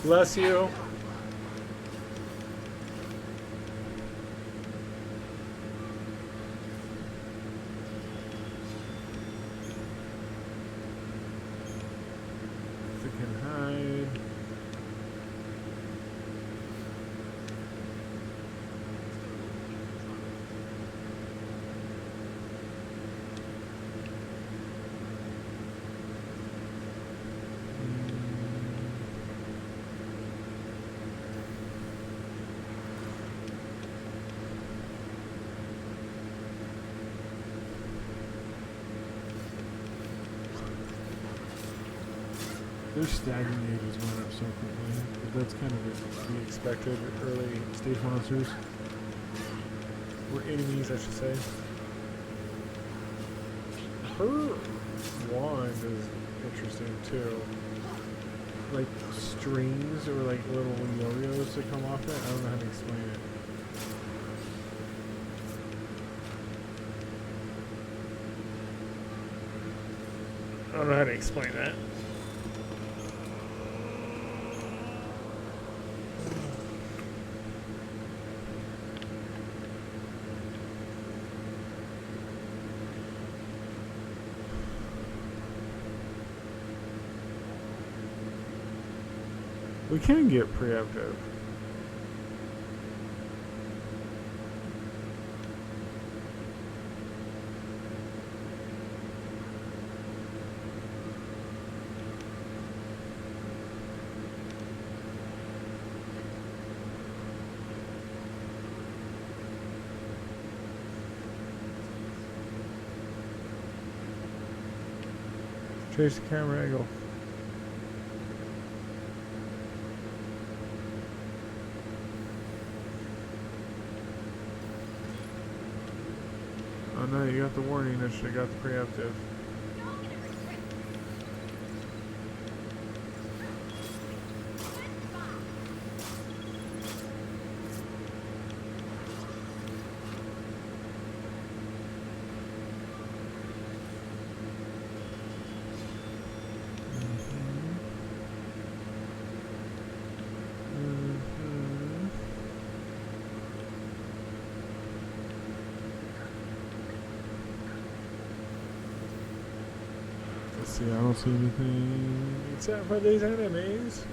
Bless you. Their staggering gauges went up so quickly, but that's kind of to be expected. Early stage monsters, or enemies, I should say. Her wand is interesting too. Like strings or like little yo-yos that come off it. I don't know how to explain it. I don't know how to explain that. We can get preemptive. Change the camera angle. Oh no, you got the warning. I should have got the preemptive. Let's see, I don't see anything except for these enemies.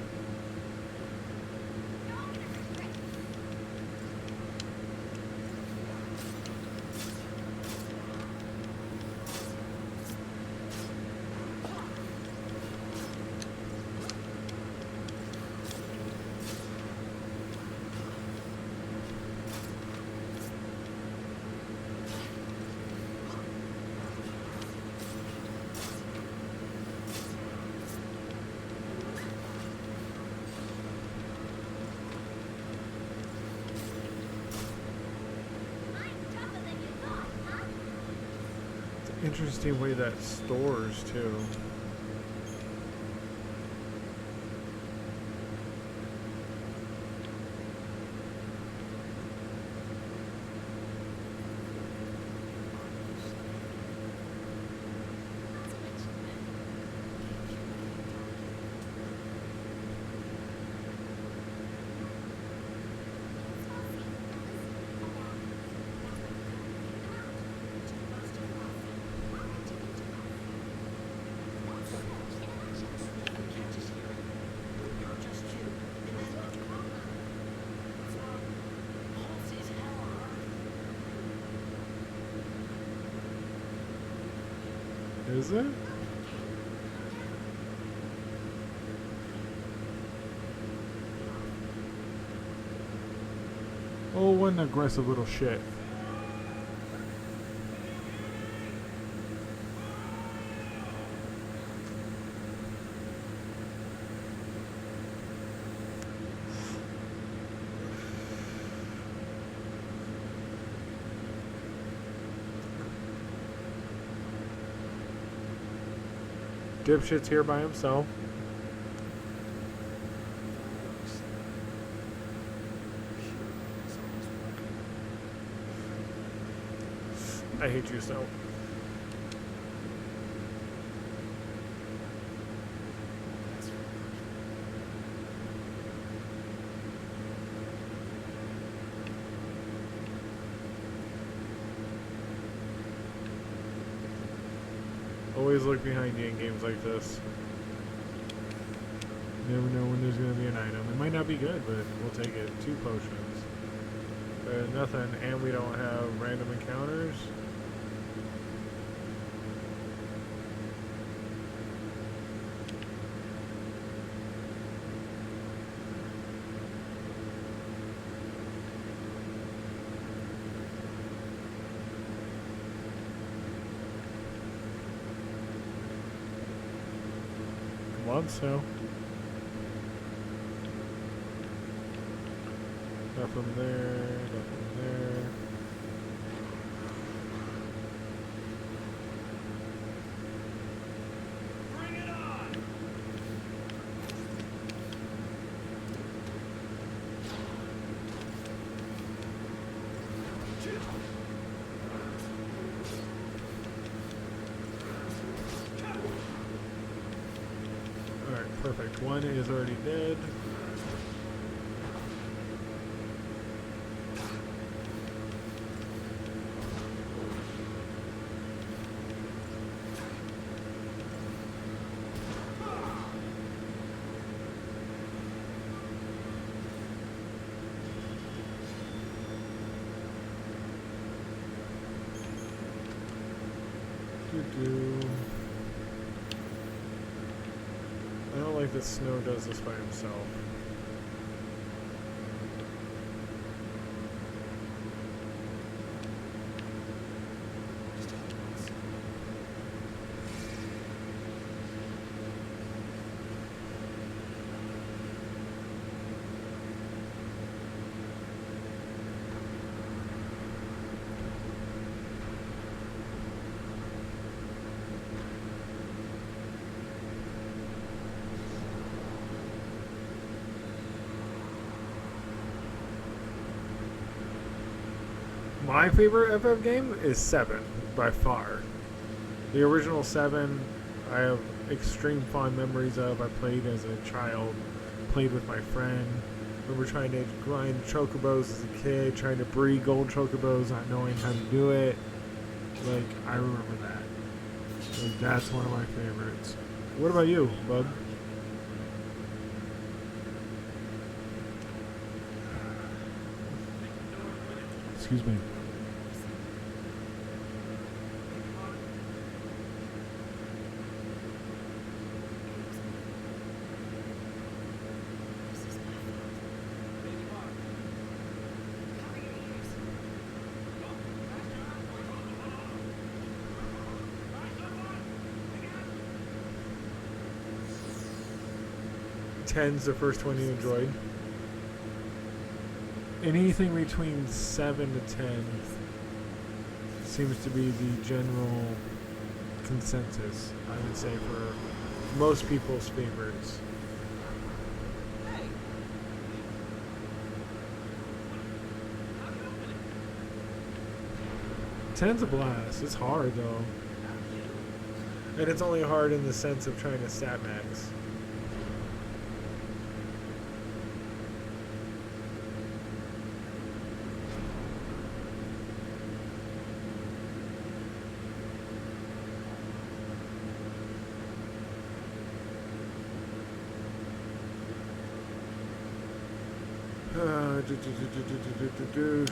Interesting way that stores too. Is it? Oh, what an aggressive little shit. Dipshit's here by himself. I hate you so. Always look behind you in games like this. Never know when there's going to be an item. It might not be good, but we'll take it. 2 potions. Nothing, and we don't have random encounters. Come on, Snow. Nothing there, nothing there. Bring it on! Alright, perfect. One is already dead. I don't like that Snow does this by himself. My favorite FF game is 7, by far. The original 7, I have extreme fond memories of. I played as a child, played with my friend. Remember trying to grind chocobos as a kid, trying to breed gold chocobos, not knowing how to do it. Like, I remember that. Like, that's one of my favorites. What about you, bud? Excuse me. Ten's the first one you enjoyed. Anything between 7 to 10 seems to be the general consensus, I would say, for most people's favorites. Ten's a blast. It's hard though, and it's only hard in the sense of trying to stat max.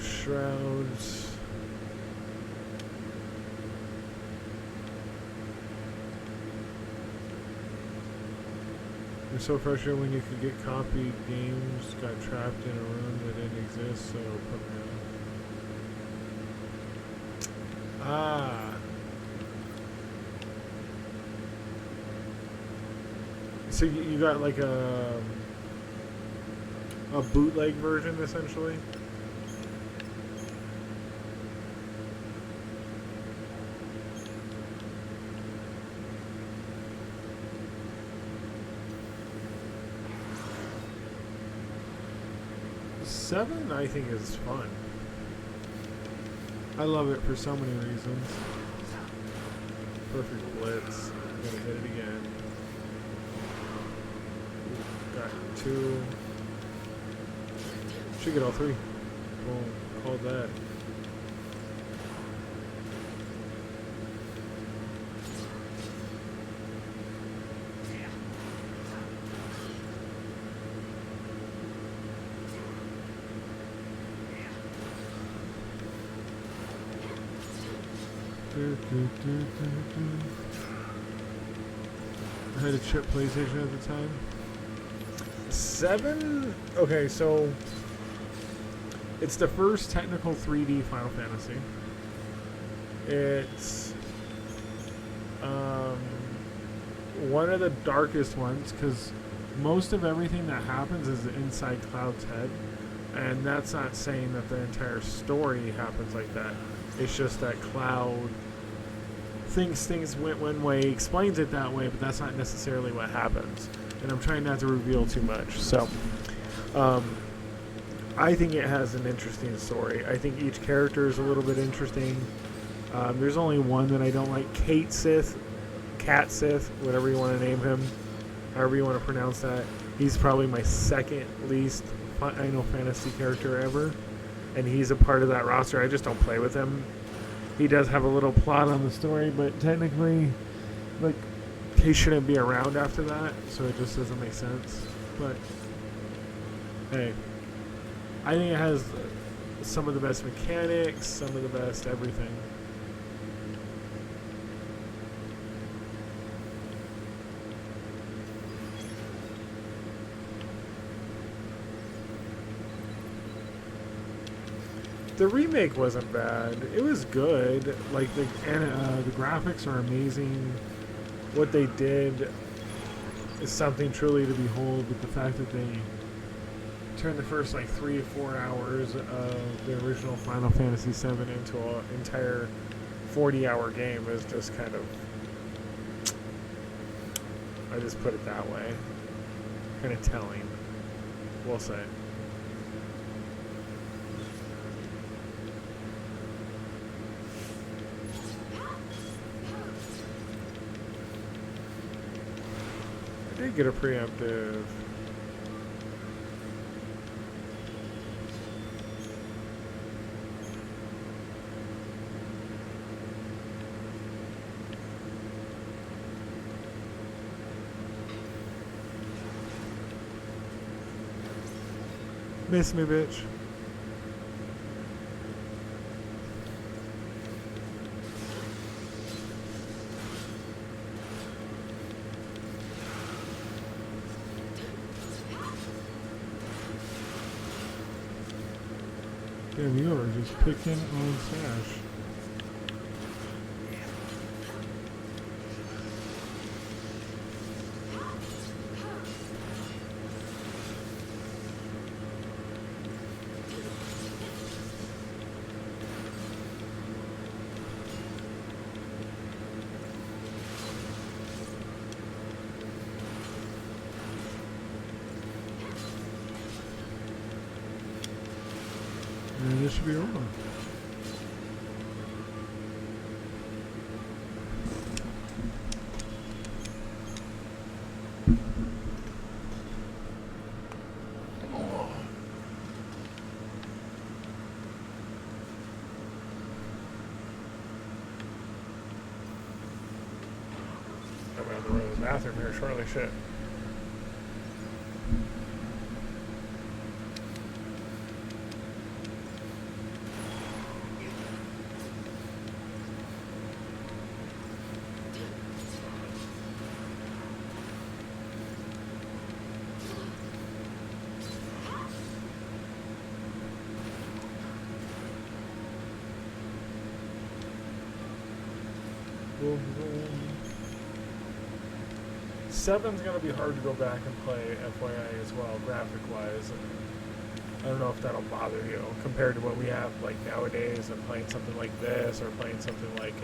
Shrouds. It's so frustrating when you could get copied games, got trapped in a room that didn't exist, so put me on. Ah. So you got like a bootleg version essentially? Seven, I think, is fun. I love it for so many reasons. Perfect blitz. I'm gonna hit it again. Got two. Should get all three. Boom. Called that. I had a chip PlayStation at the time. 7? Okay, so it's the first technical 3D Final Fantasy. It's one of the darkest ones because most of everything that happens is inside Cloud's head, and that's not saying that the entire story happens like that. It's just that Cloud thinks things went one way, explains it that way, but that's not necessarily what happens. And I'm trying not to reveal too much. So, I think it has an interesting story. I think each character is a little bit interesting. There's only one that I don't like, Cat Sith, whatever you want to name him, however you want to pronounce that. He's probably my second least Final Fantasy character ever, and he's a part of that roster. I just don't play with him. He does have a little plot on the story, but technically, like, he shouldn't be around after that, so it just doesn't make sense. But, hey, I think it has some of the best mechanics, some of the best everything. The remake wasn't bad. It was good. Like the graphics are amazing. What they did is something truly to behold. But the fact that they turned the first like 3 or 4 hours of the original Final Fantasy VII into an entire 40-hour game is just kind of, I just put it that way, kind of telling. We'll say. I did get a preemptive. Miss me, bitch. Damn, you are just picking on Sash. And this should be over. I'm going to run to the bathroom here shortly, shit. boom, boom. 7's gonna be hard to go back and play, FYI, as well, graphic-wise. I don't know if that'll bother you compared to what we have like nowadays, and playing something like this or playing something like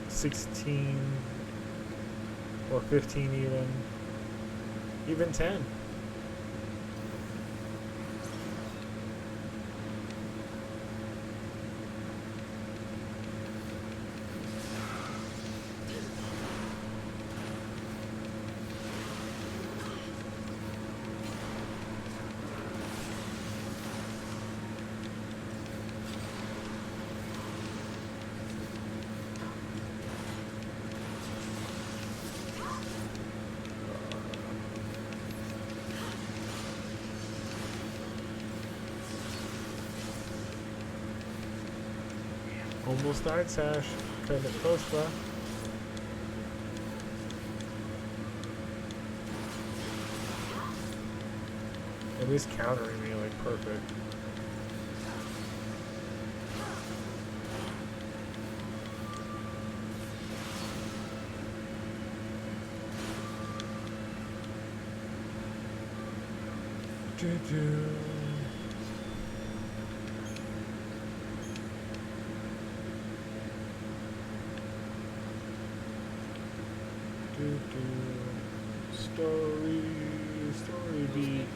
16 or 15 even 10. Almost died, Sash. Cutting it close, bro. At least countering me like perfect. Do-do. Story beat.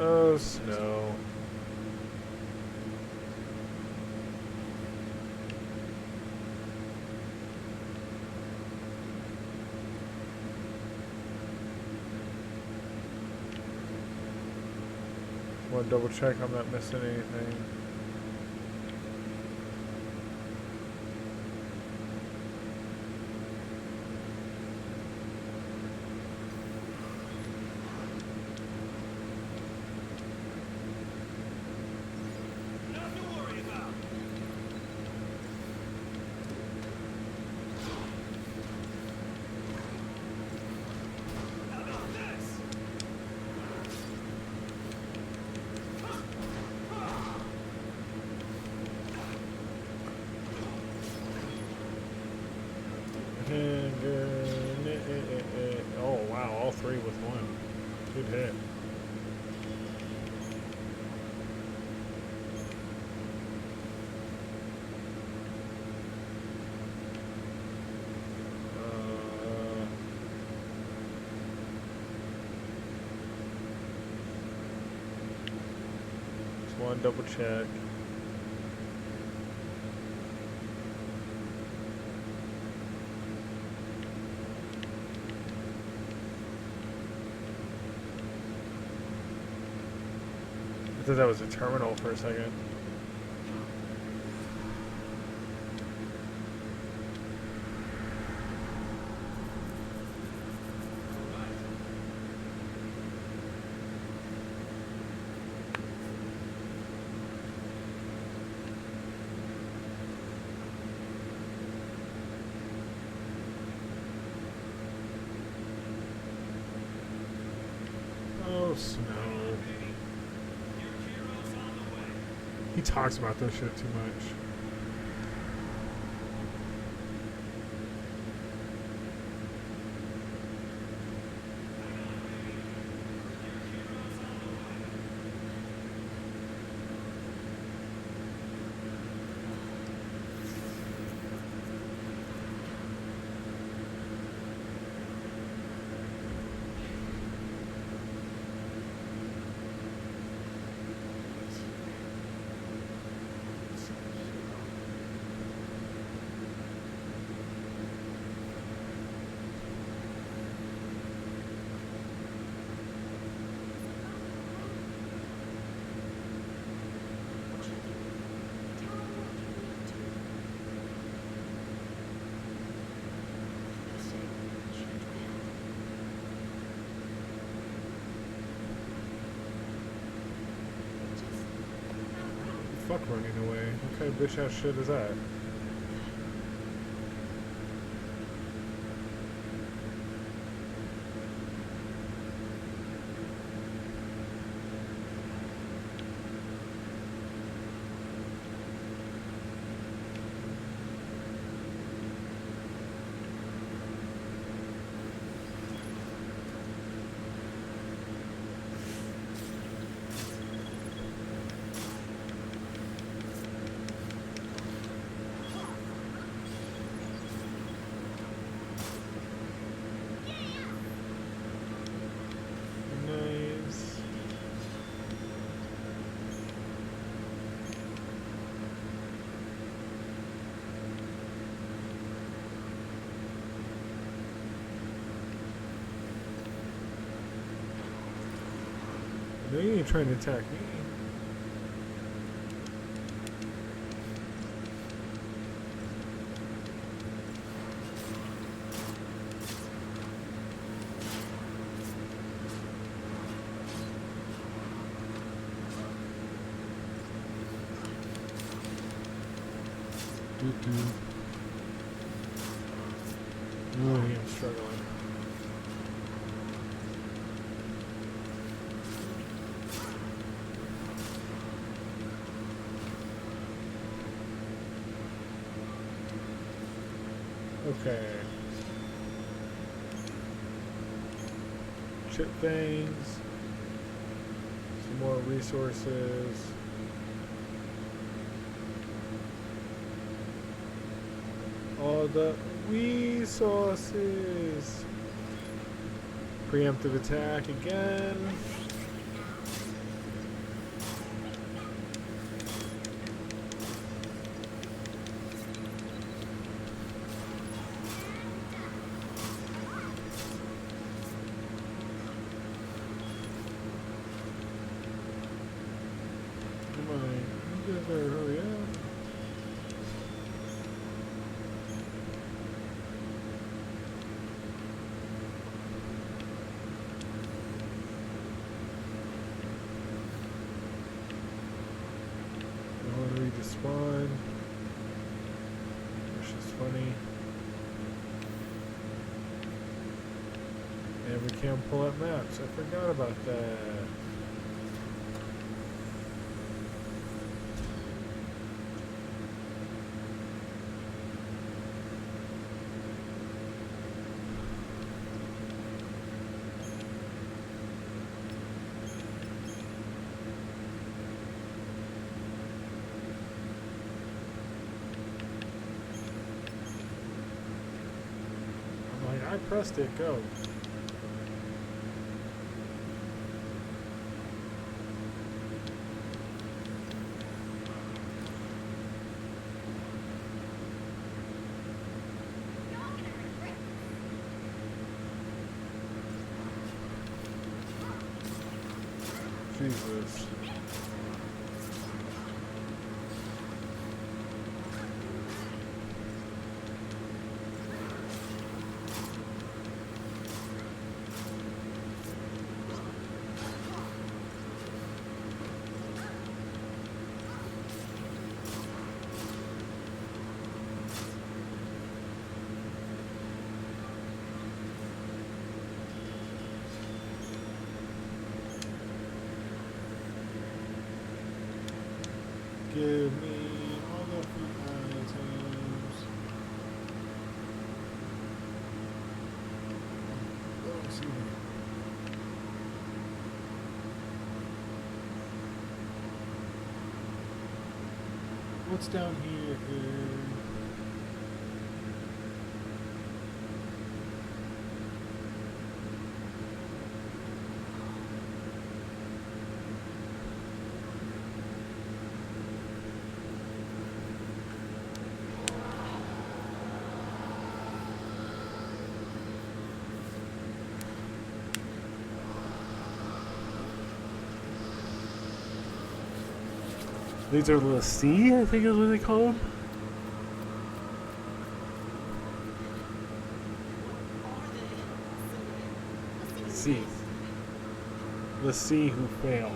Oh, snow. Want to double check I'm not missing anything. Oh wow, all three with one. Good hit. Just one double check. I thought that was a terminal for a second. Oh, snow. He talks about this shit too much. fuck running away? What kind of bitch ass shit is that? Nice. No, you ain't trying to attack me. Oh, I'm struggling. Okay. Chip things. Some more resources. All the resources. Preemptive attack again. Come on, you guys better hurry up. To spawn, which is funny. And we can't pull up maps. I forgot about that. I pressed it, go. Jesus. Give me all the food items. Oh, see here. What's down here? These are the C, I think is what they call them. C. The C who failed.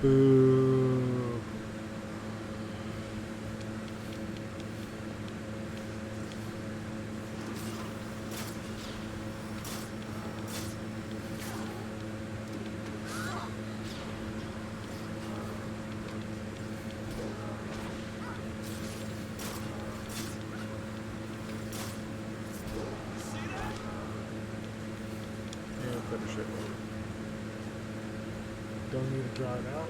Boo. And finish it. Don't need to draw it out.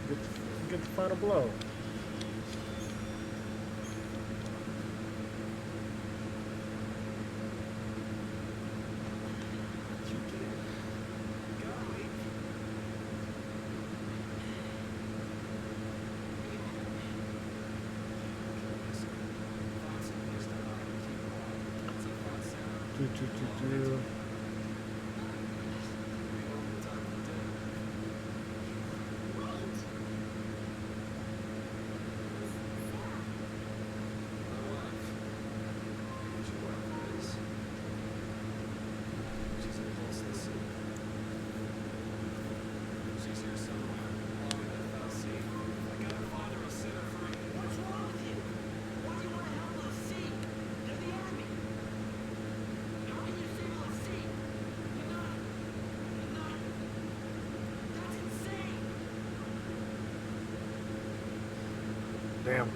Get the final blow. Do. Damn.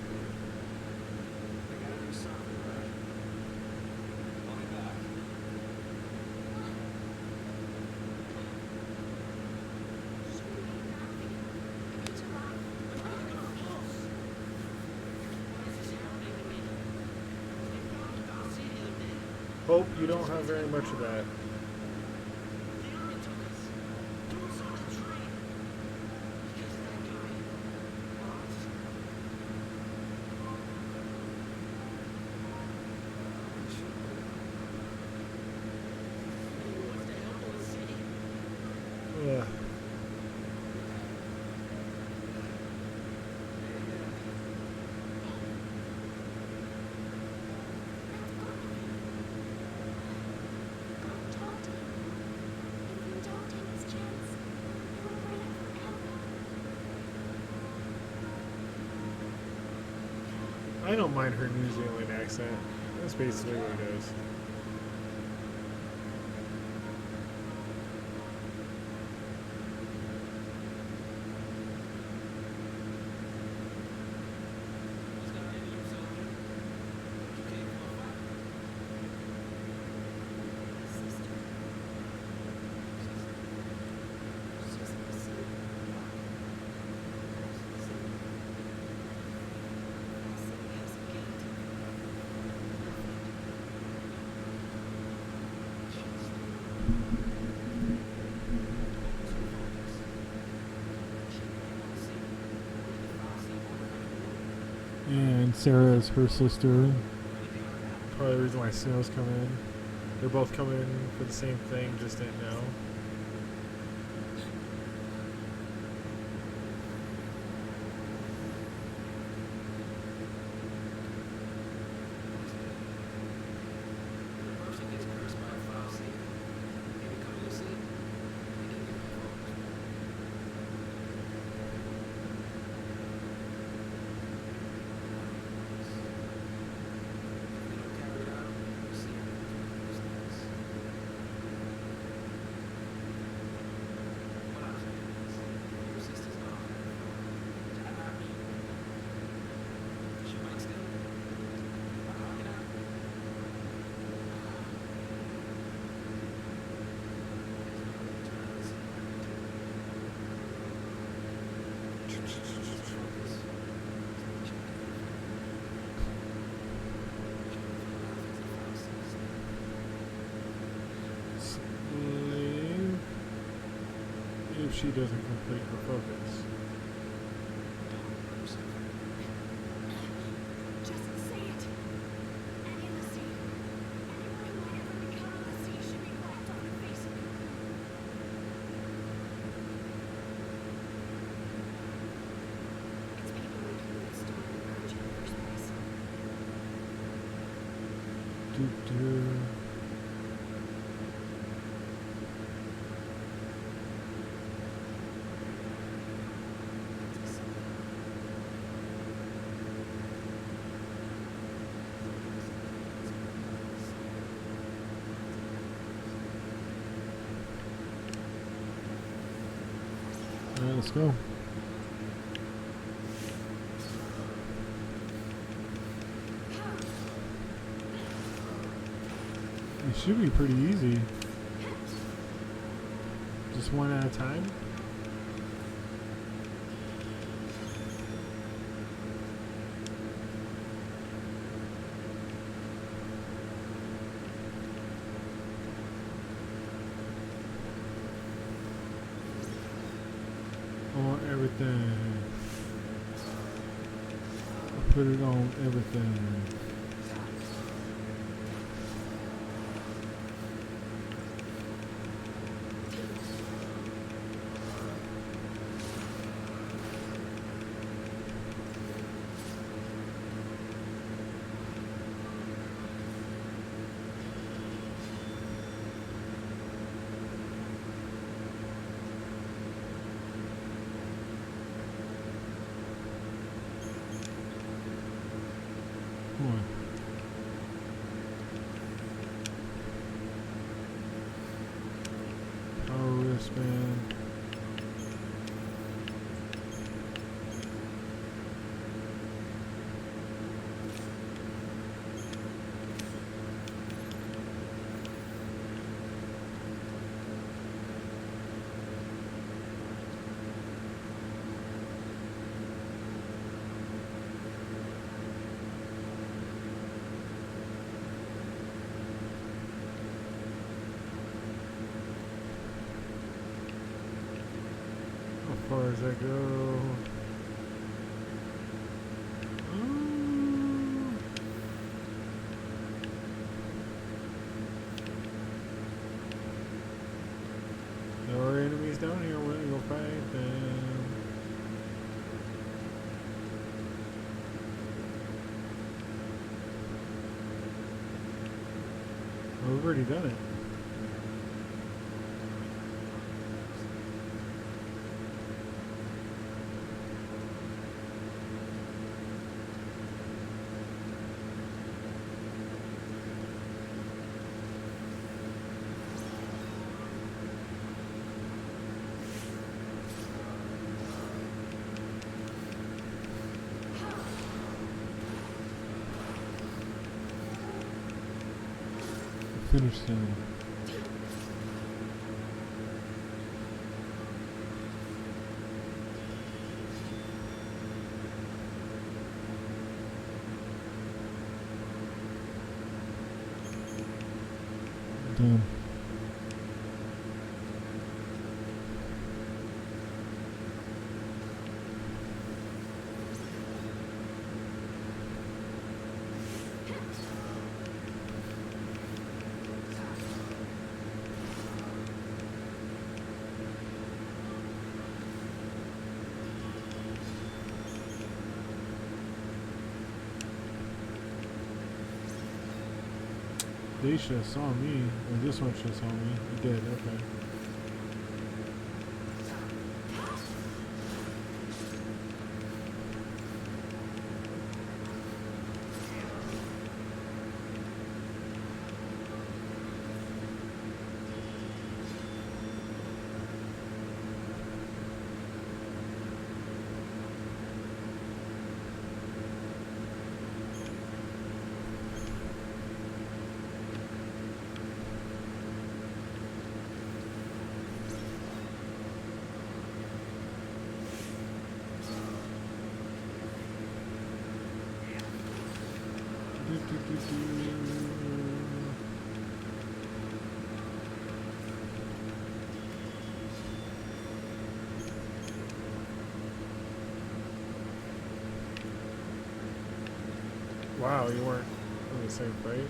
Hope you don't have very much of that. Ugh. I don't mind her New Zealand accent. That's basically what it is. And Sarah is her sister. Probably the reason why Snow's coming in. They're both coming in for the same thing, just didn't know. If she doesn't complete her focus. Just say it. Any of the sea. Anyone who might ever become of the sea should be wiped off the face of it. It's people like you that started the purge in the first place. Do. Alright, let's go. It should be pretty easy. Just one at a time. On everything. Put it on everything. Come on. Power wristband. How far does that go? Ooh. There are enemies down here. We're gonna go fight them. Oh, we've already done it. Finish them. Done. They should have saw me, or this one should have saw me. It did, okay. Wow, you weren't in the same fight?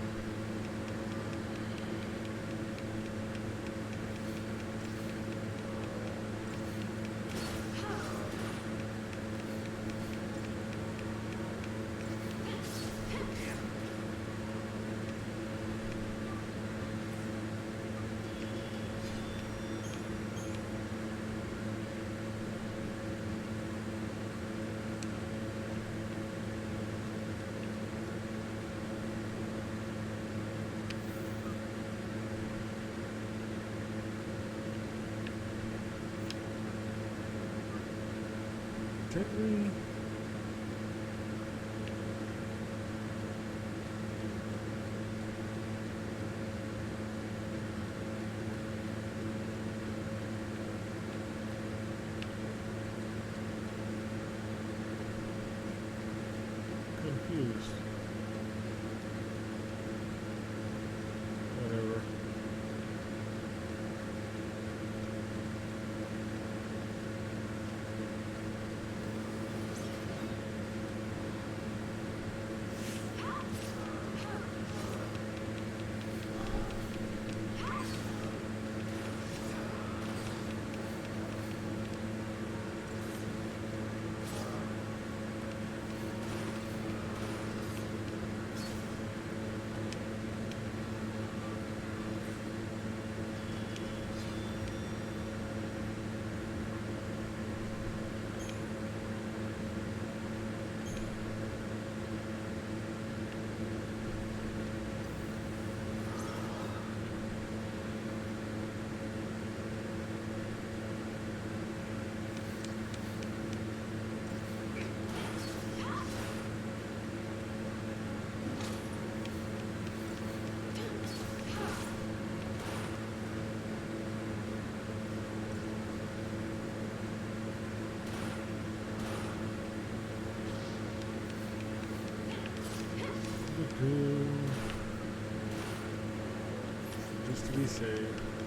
Did we? Confused. Whatever. Just to be safe.